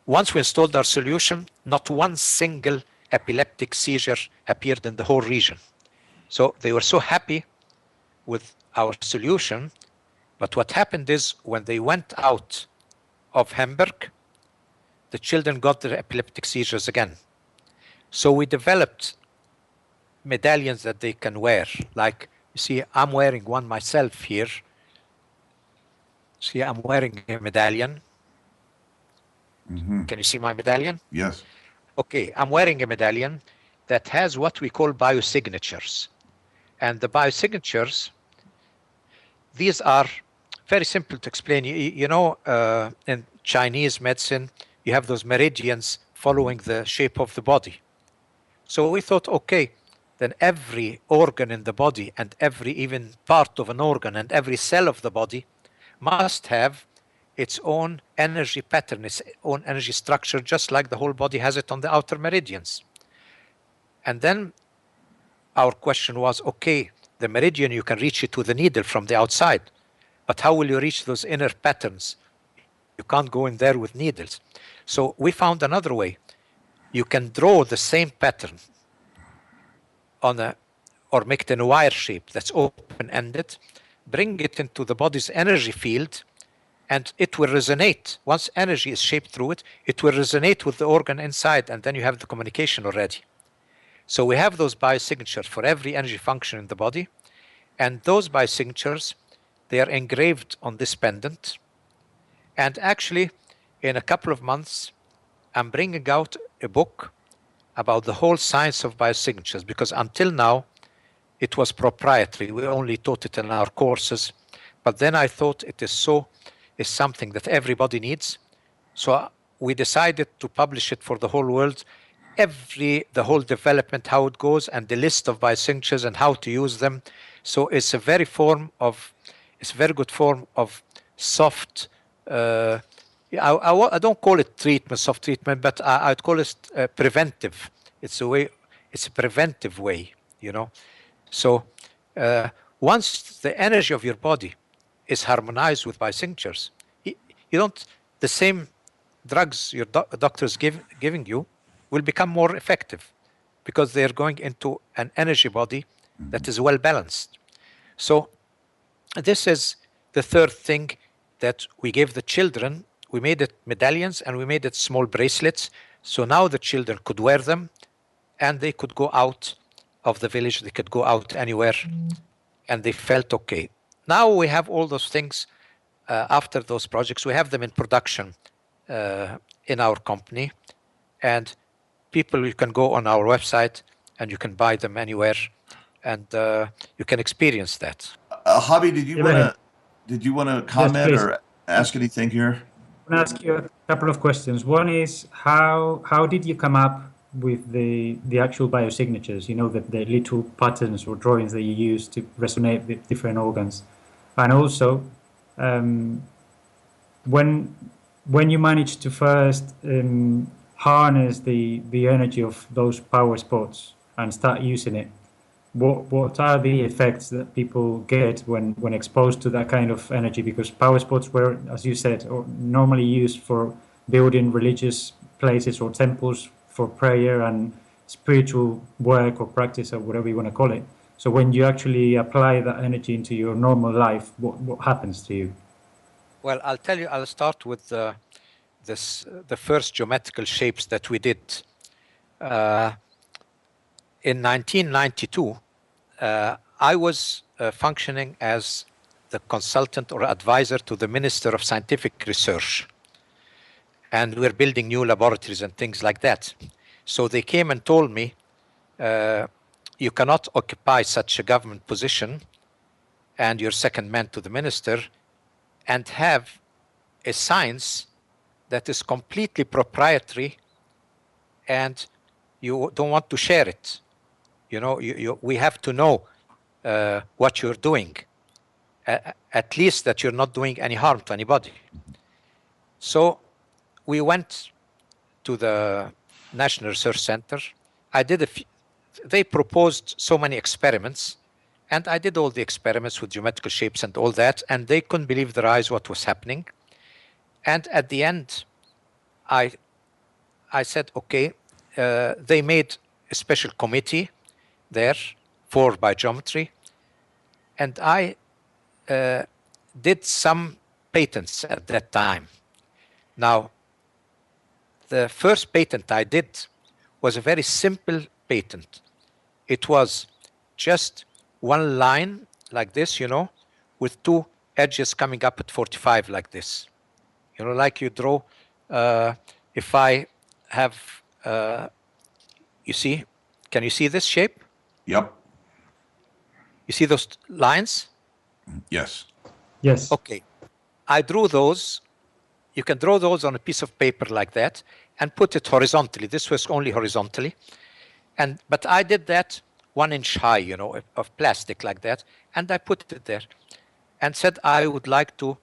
once we installed our solution, not one single epileptic seizure appeared in the whole region. So they were so happy with our solution. But what happened is, when they went out of Hamburg, the children got their epileptic seizures again. So we developed medallions that they can wear. Like, you see, I'm wearing one myself here. See, I'm wearing a medallion. Can you see my medallion? Yes. Okay, I'm wearing a medallion that has what we call biosignatures. And the biosignatures, these are very simple to explain. You know, in Chinese medicine, you have those meridians following the shape of the body. So we thought, okay, then every organ in the body and every even part of an organ and every cell of the body must have its own energy pattern, its own energy structure, just like the whole body has it on the outer meridians. And then our question was, okay, the meridian, you can reach it with a needle from the outside, but how will you reach those inner patterns? You can't go in there with needles. So we found another way. You can draw the same pattern on or make it in a wire shape that's open-ended, bring it into the body's energy field, and it will resonate. Once energy is shaped through it, it will resonate with the organ inside, and then you have the communication already. So we have those biosignatures for every energy function in the body, and those biosignatures, they are engraved on this pendant. And actually, in a couple of months, I'm bringing out a book about the whole science of biosignatures, because until now, it was proprietary. We only taught it in our courses. But then I thought it is something that everybody needs. So we decided to publish it for the whole world, the whole development, how it goes, and the list of biosignatures and how to use them. So it's a very good form of soft, I don't call it treatment, soft treatment, but I'd call it preventive. It's a preventive way, you know. So once the energy of your body is harmonized with biosignatures, you don't, the same drugs your doctors giving you will become more effective because they're going into an energy body that is well balanced. So this is the third thing that we gave the children. We made it medallions and we made it small bracelets. So now the children could wear them and they could go out of the village, they could go out anywhere, and they felt okay. Now we have all those things after those projects. We have them in production in our company, and people, you can go on our website and you can buy them anywhere, and you can experience that. Javi, did you want to comment please. or ask anything here? I want to ask you a couple of questions. One is how did you come up with the actual biosignatures? You know, the little patterns or drawings that you use to resonate with different organs, and also when you managed to first harness the energy of those power spots and start using it, what are the effects that people get when exposed to that kind of energy? Because power spots were, as you said, normally used for building religious places or temples for prayer and spiritual work or practice or whatever you want to call it. So when you actually apply that energy into your normal life, what happens to you? Well, I'll tell you, I'll start with the first geometrical shapes that we did. In 1992, I was functioning as the consultant or advisor to the Minister of Scientific Research. And we're building new laboratories and things like that. So they came and told me, you cannot occupy such a government position and you're second man to the minister and have a science that is completely proprietary and you don't want to share it. You know, we have to know what you're doing, at least that you're not doing any harm to anybody. So we went to the National Research Center. I did they proposed so many experiments, and I did all the experiments with geometrical shapes and all that, and they couldn't believe their eyes what was happening. And at the end, I said, okay, they made a special committee there for biogeometry, and I did some patents at that time. Now, the first patent I did was a very simple patent. It was just one line like this, you know, with two edges coming up at 45 like this. You know, like you draw, if I have, you see, can you see this shape? Yep. You see those lines? Yes. Yes. Okay. I drew those. You can draw those on a piece of paper like that and put it horizontally. This was only horizontally. But I did that 1 inch high, you know, of plastic like that. And I put it there and said I would like to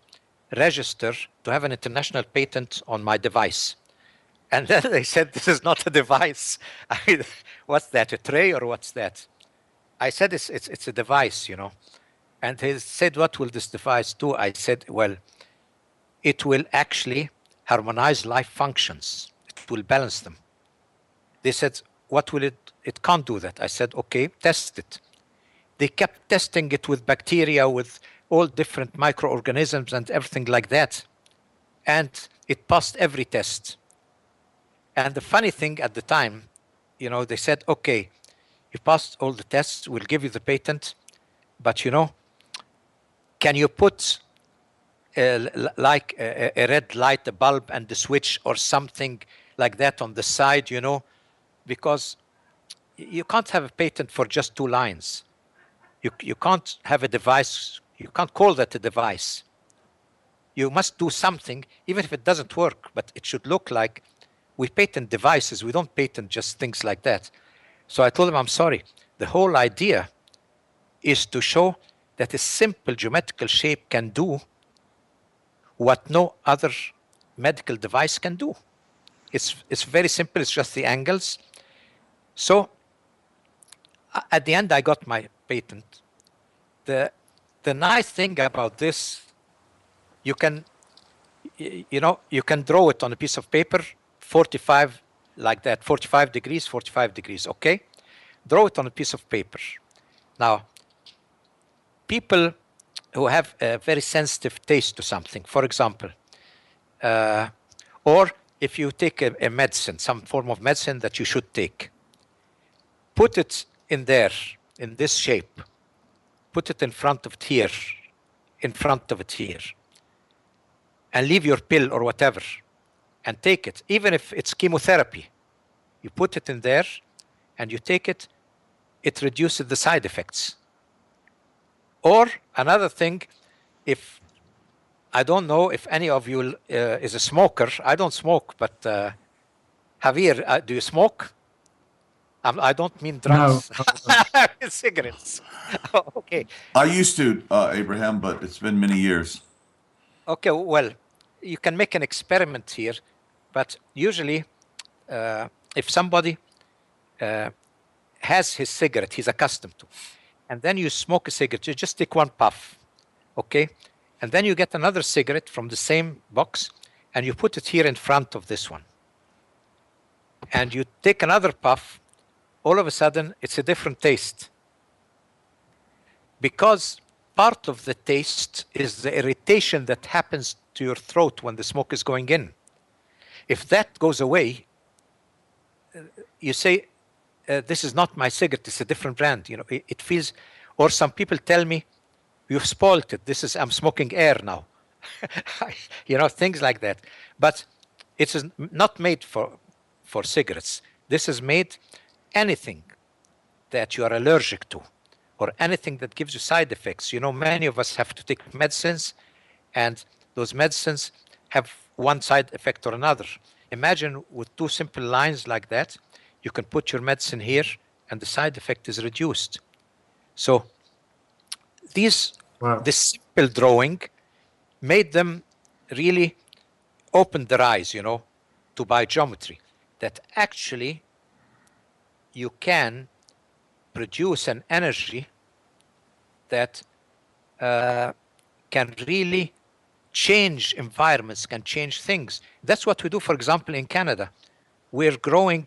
register to have an international patent on my device. And then they said, this is not a device. What's that, a tray or what's that? I said, it's a device, you know. And they said, what will this device do? I said, well, it will actually harmonize life functions. It will balance them. They said, what will it? It can't do that. I said, okay, test it. They kept testing it with bacteria, with all different microorganisms and everything like that. And it passed every test. And the funny thing at the time, you know, they said, okay, you passed all the tests, we'll give you the patent, but you know, can you put like a red light, a bulb and the switch or something like that on the side, you know, because you can't have a patent for just 2 lines. You can't have a device, you can't call that a device. You must do something, even if it doesn't work, but it should look like we patent devices, we don't patent just things like that. So I told them, I'm sorry, the whole idea is to show that a simple geometrical shape can do what no other medical device can do. It's very simple, it's just the angles. So at the end, I got my patent. The nice thing about this, you can you know, you can draw it on a piece of paper, 45 like that, 45 degrees, 45 degrees, okay? Draw it on a piece of paper. Now, people who have a very sensitive taste to something, for example, or if you take a medicine, some form of medicine that you should take, put it in there, in this shape, put it in front of it here, in front of it here, and leave your pill or whatever, and take it, even if it's chemotherapy, you put it in there, and you take it, it reduces the side effects. Or another thing, if I don't know if any of you is a smoker. I don't smoke, but Javier, do you smoke? I don't mean drugs. No. Cigarettes. Okay. I used to, Abraham, but it's been many years. Okay, well, you can make an experiment here, but usually if somebody has his cigarette he's accustomed to, and then you smoke a cigarette, you just take one puff, okay? And then you get another cigarette from the same box, and you put it here in front of this one. And you take another puff, all of a sudden, it's a different taste. Because part of the taste is the irritation that happens to your throat when the smoke is going in. If that goes away, you say, this is not my cigarette, it's a different brand. You know, it feels, or some people tell me, you've spoiled it. I'm smoking air now. You know, things like that. But it is not made for cigarettes. This is made anything that you are allergic to, or anything that gives you side effects. You know, many of us have to take medicines, and those medicines have one side effect or another. Imagine with two simple lines like that, you can put your medicine here, and the side effect is reduced. So this simple drawing made them really open their eyes, you know, to biogeometry, that actually you can produce an energy that can really change environments, can change things. That's what we do, for example, in Canada. We're growing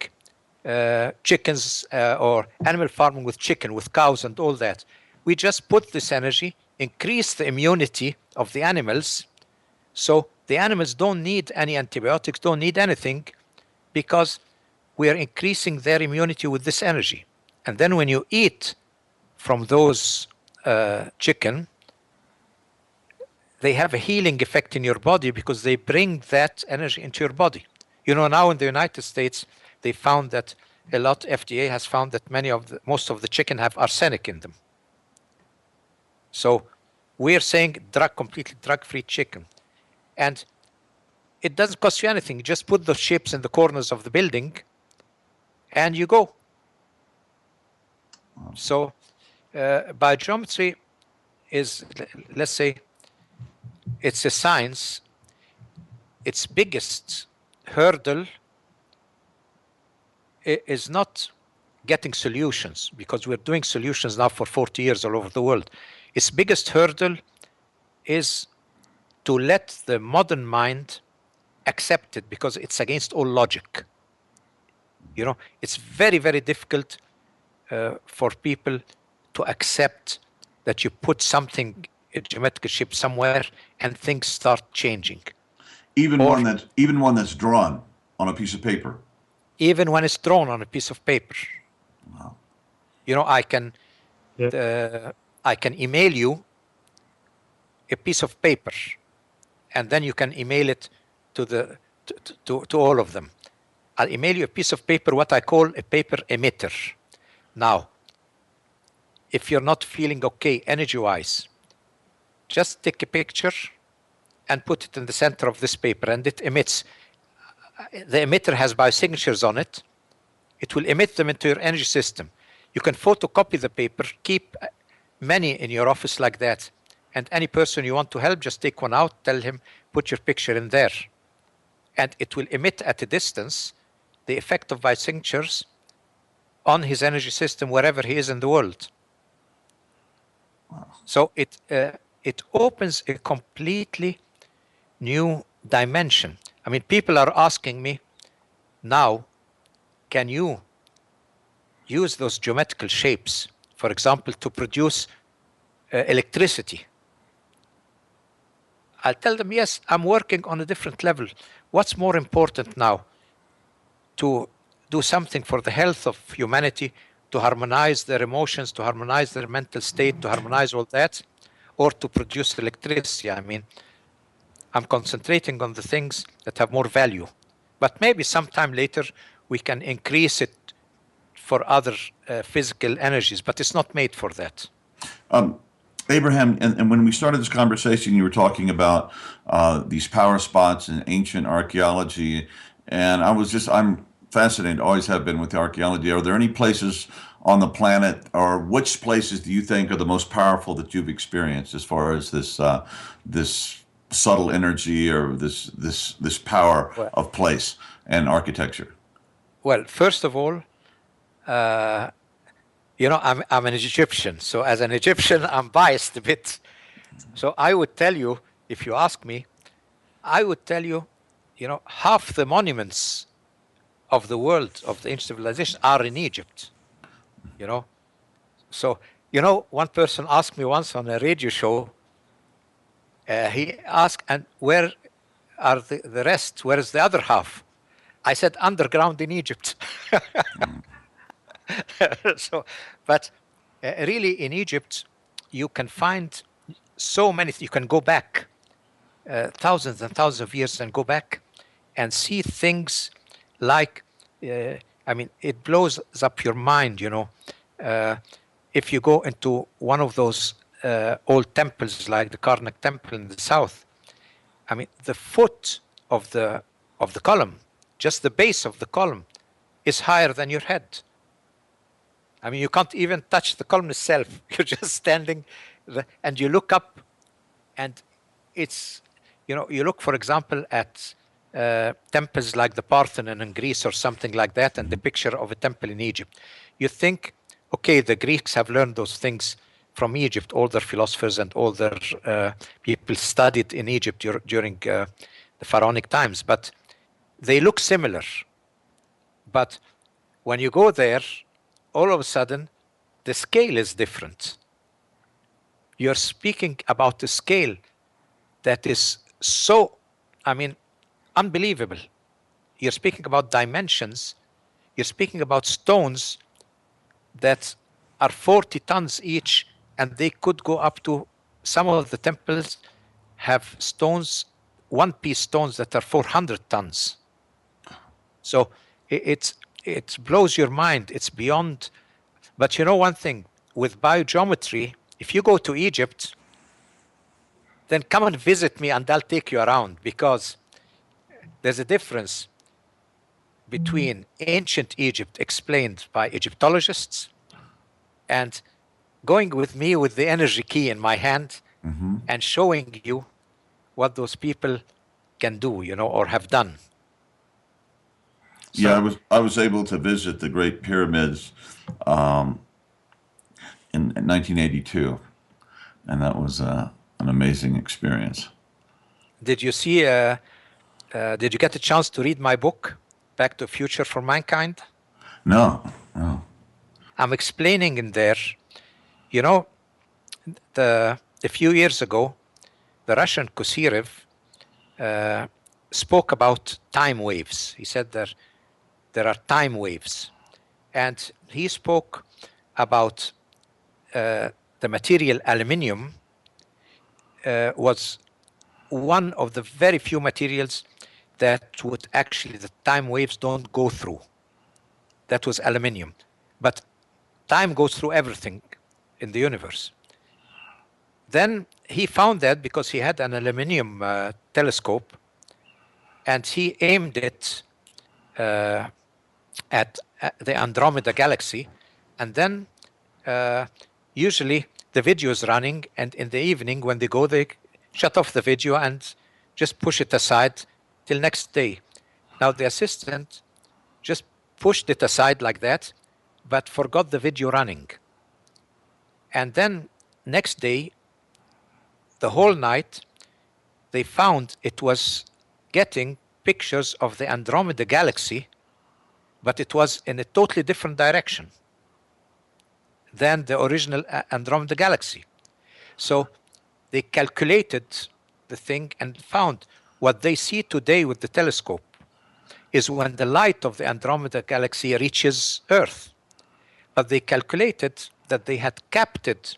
chickens or animal farming with chicken, with cows and all that. We just put this energy, increase the immunity of the animals, so the animals don't need any antibiotics, don't need anything, because we are increasing their immunity with this energy. And then when you eat from those chicken, they have a healing effect in your body because they bring that energy into your body. You know, now in the United States, they found that FDA has found that most of the chicken have arsenic in them. So we're saying completely drug-free chicken. And it doesn't cost you anything. You just put the shapes in the corners of the building and you go. So biogeometry is, let's say, it's a science. Its biggest hurdle is not getting solutions, because we're doing solutions now for 40 years all over the world. Its biggest hurdle is to let the modern mind accept it, because it's against all logic. You know, it's very, very difficult for people to accept that you put something, a geometrical shape somewhere, and things start changing. Even one that's drawn on a piece of paper. Even when it's drawn on a piece of paper. Wow. You know, I can email you a piece of paper, and then you can email it to all of them. I'll email you a piece of paper, what I call a paper emitter. Now, if you're not feeling okay energy-wise, just take a picture and put it in the center of this paper, and it emits. The emitter has biosignatures on it. It will emit them into your energy system. You can photocopy the paper, keep many in your office like that, and any person you want to help, just take one out, tell him, put your picture in there. And it will emit at a distance the effect of biosignatures on his energy system wherever he is in the world. Wow. So it opens a completely new dimension. I mean, people are asking me now, can you use those geometrical shapes, for example, to produce electricity? I'll tell them, yes, I'm working on a different level. What's more important now? To do something for the health of humanity, to harmonize their emotions, to harmonize their mental state, to harmonize all that, or to produce electricity? I mean, I'm concentrating on the things that have more value. But maybe sometime later we can increase it for other physical energies, but it's not made for that. Abraham, and when we started this conversation, you were talking about these power spots in ancient archaeology, and I'm fascinated, always have been, with archaeology. Are there any places on the planet, or which places do you think are the most powerful that you've experienced as far as this subtle energy, or this power of place and architecture? Well, first of all, I'm an Egyptian, so as an Egyptian, I'm biased a bit. So I would tell you, if you ask me, I would tell you, half the monuments of the world, of the ancient civilization, are in Egypt. So, one person asked me once on a radio show, he asked, and where are the rest? Where is the other half? I said, underground in Egypt. But really in Egypt, you can find so many, you can go back thousands and thousands of years and go back and see things like, it blows up your mind, if you go into one of those old temples like the Karnak temple in the south. I mean, the foot of the column, just the base of the column, is higher than your head. I mean, you can't even touch the column itself. You're just standing and you look up, and it's, you look, for example, at temples like the Parthenon in Greece or something like that, and the picture of a temple in Egypt. You think, okay, the Greeks have learned those things from Egypt. All their philosophers and all their people studied in Egypt during the pharaonic times, but they look similar. But when you go there, all of a sudden, the scale is different. You're speaking about a scale that is so, unbelievable. You're speaking about dimensions. You're speaking about stones that are 40 tons each, and they could go up to, some of the temples have stones, one-piece stones that are 400 tons. So it blows your mind. It's beyond. But one thing, with biogeometry, if you go to Egypt, then come and visit me and I'll take you around, because there's a difference between ancient Egypt explained by Egyptologists and going with me with the energy key in my hand and showing you what those people can do, or have done. So, yeah, I was able to visit the Great Pyramids in 1982, and that was an amazing experience. Did you see? Did you get a chance to read my book, Back to the Future for Mankind? No. I'm explaining in there. A few years ago, the Russian Kosyrev spoke about time waves. He said there are time waves, and he spoke about the material aluminium was one of the very few materials that would actually, the time waves don't go through. That was aluminium. But time goes through everything in the universe. Then he found that because he had an aluminium telescope, and he aimed it at the Andromeda galaxy, and then usually the video is running, and in the evening when they go, they shut off the video and just push it aside till next day. Now the assistant just pushed it aside like that, but forgot the video running. And then next day, the whole night, they found it was getting pictures of the Andromeda galaxy, but it was in a totally different direction than the original Andromeda galaxy. So they calculated the thing and found what they see today with the telescope is when the light of the Andromeda galaxy reaches Earth. But they calculated that they had captured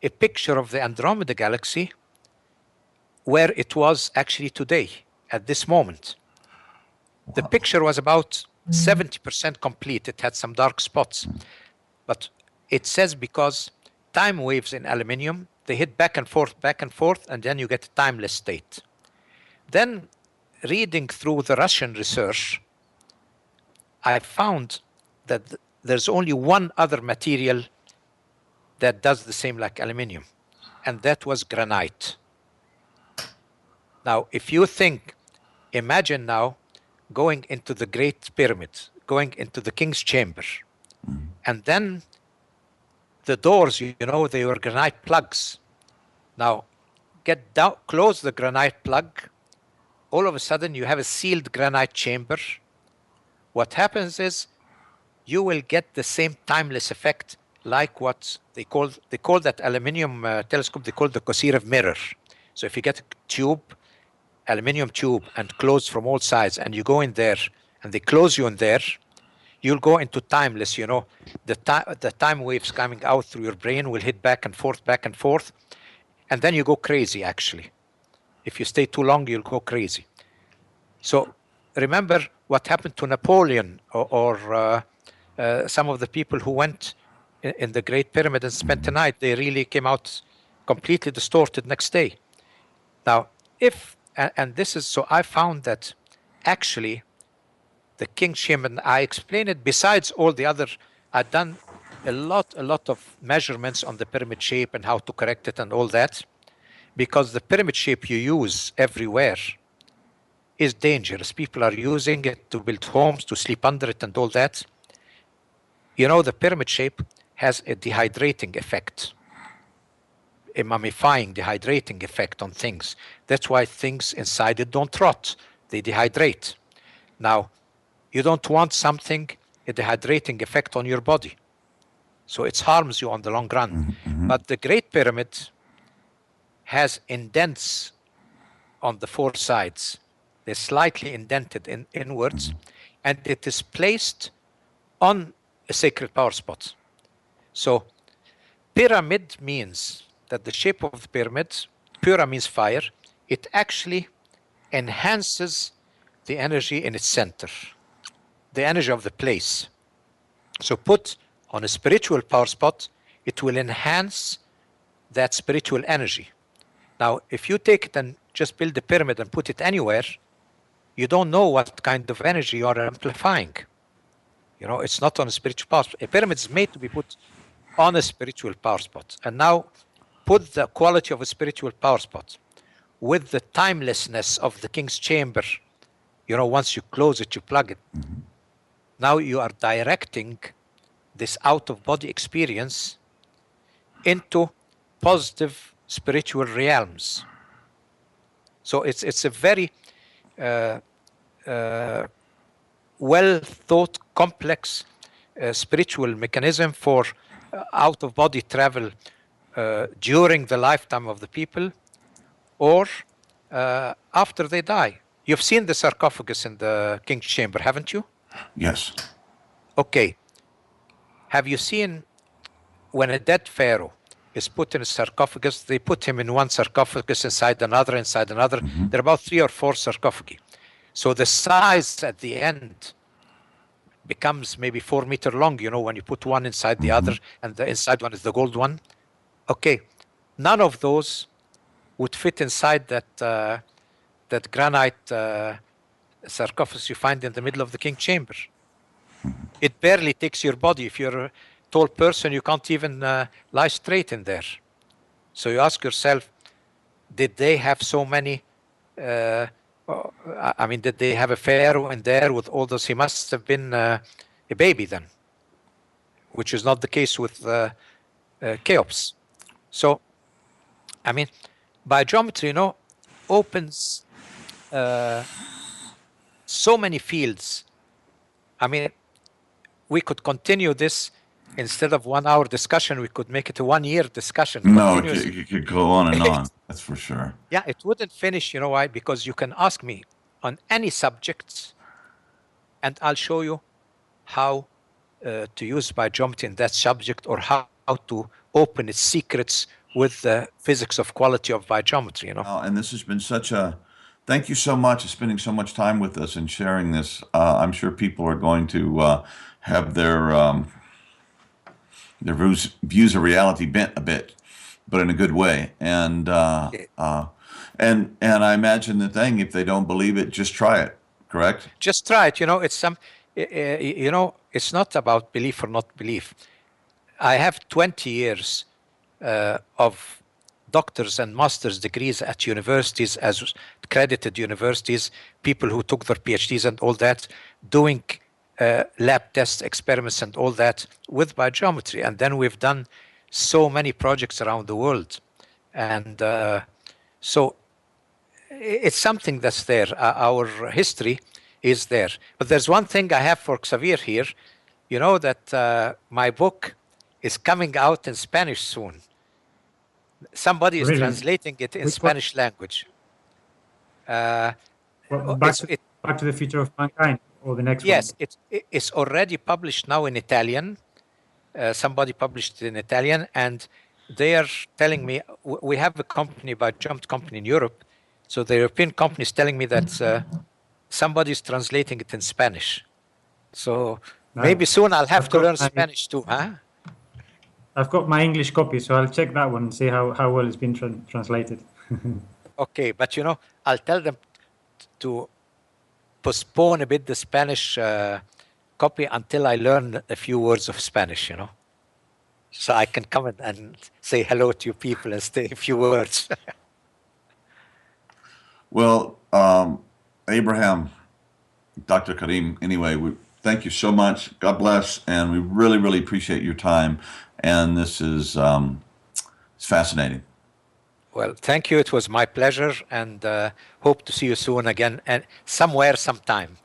a picture of the Andromeda galaxy where it was actually today, at this moment. The picture was about 70% complete. It had some dark spots. But it says because time waves in aluminium, they hit back and forth, and then you get a timeless state. Then, reading through the Russian research, I found that there's only one other material that does the same like aluminium, and that was granite. Now, if you think, imagine now going into the Great Pyramid, going into the King's Chamber, and then the doors, you know, they were granite plugs. Now, get down, close the granite plug. All of a sudden, you have a sealed granite chamber. What happens is you will get the same timeless effect like what they call that aluminium telescope, they call the Kosyrev mirror. So if you get a tube, aluminium tube, and closed from all sides, and you go in there, and they close you in there, you'll go into timeless, you know, the time waves coming out through your brain will hit back and forth, and then you go crazy, actually. If you stay too long, you'll go crazy. So remember what happened to Napoleon or some of the people who went in the Great Pyramid and spent the night. They really came out completely distorted next day. Now, and this is, so I found that actually the King's Chamber, and I explained it besides all the other, I've done a lot of measurements on the pyramid shape and how to correct it and all that, because the pyramid shape you use everywhere is dangerous. People are using it to build homes, to sleep under it and all that. You know, the pyramid shape has a dehydrating effect, a mummifying, dehydrating effect on things. That's why things inside it don't rot, they dehydrate. Now, you don't want something, a dehydrating effect on your body. So it harms you on the long run. But the Great Pyramid has indents on the four sides. They're slightly indented inwards, and it is placed on a sacred power spot. So pyramid means that the shape of the pyramid, pura means fire, it actually enhances the energy in its center, the energy of the place. So put on a spiritual power spot, it will enhance that spiritual energy. Now, if you take it and just build a pyramid and put it anywhere, you don't know what kind of energy you are amplifying. You know, it's not on a spiritual power spot. A pyramid is made to be put on a spiritual power spot. And now put the quality of a spiritual power spot with the timelessness of the King's Chamber. You know, once you close it, you plug it. Now you are directing this out-of-body experience into positive spiritual realms. So it's a very well-thought, complex spiritual mechanism for out-of-body travel during the lifetime of the people or after they die. You've seen the sarcophagus in the King's Chamber, haven't you? Yes. Okay. Have you seen when a dead pharaoh is put in a sarcophagus, they put him in one sarcophagus inside another. There are about 3 or 4 sarcophagi. So the size at the end becomes maybe 4 meters long, you know, when you put one inside the other, and the inside one is the gold one. Okay. None of those would fit inside that granite sarcophagus you find in the middle of the King's Chamber. It barely takes your body. If you're a tall person, you can't even lie straight in there. So you ask yourself, did they have so many, did they have a pharaoh in there with all those? He must have been a baby then, which is not the case with Cheops. So, biogeometry, you know, opens so many fields. I mean, we could continue this instead of 1 hour discussion. We could make it a 1 year discussion. No, Continuous. it could go on and on. That's for sure. Yeah, it wouldn't finish. You know why? Because you can ask me on any subjects, and I'll show you how to use biogeometry in that subject, or how to open its secrets with the physics of quality of biogeometry. You know. And this has been such a thank you so much for spending so much time with us and sharing this. I'm sure people are going to have their views of reality bent a bit, but in a good way. And I imagine the thing, if they don't believe it, just try it. Correct? Just try it. You know, it's not about belief or not belief. I have 20 years of doctors and master's degrees at universities, as accredited universities, people who took their PhDs and all that, doing lab tests, experiments and all that with biogeometry. And then we've done so many projects around the world. And so it's something that's there. Our history is there. But there's one thing I have for Xavier here. You know that my book is coming out in Spanish soon. Somebody is Really? translating it in Which Spanish language. Back to the Future of Mankind, or the next one? Yes, it's already published now in Italian. Somebody published it in Italian, and they are telling me, we have a company, Biogeometry company in Europe, so the European company is telling me that somebody is translating it in Spanish. So maybe soon I'll have to learn Spanish too, huh? I've got my English copy, so I'll check that one and see how well it's been translated. Okay, but you know, I'll tell them to postpone a bit the Spanish copy until I learn a few words of Spanish, you know, so I can come and say hello to you people and say a few words. Well, Abraham, Dr. Karim, anyway, thank you so much. God bless. And we really, really appreciate your time. And this is it's fascinating. Well, thank you. It was my pleasure, and hope to see you soon again, and somewhere, sometime.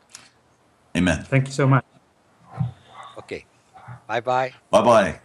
Amen. Thank you so much. Okay. Bye-bye. Bye-bye.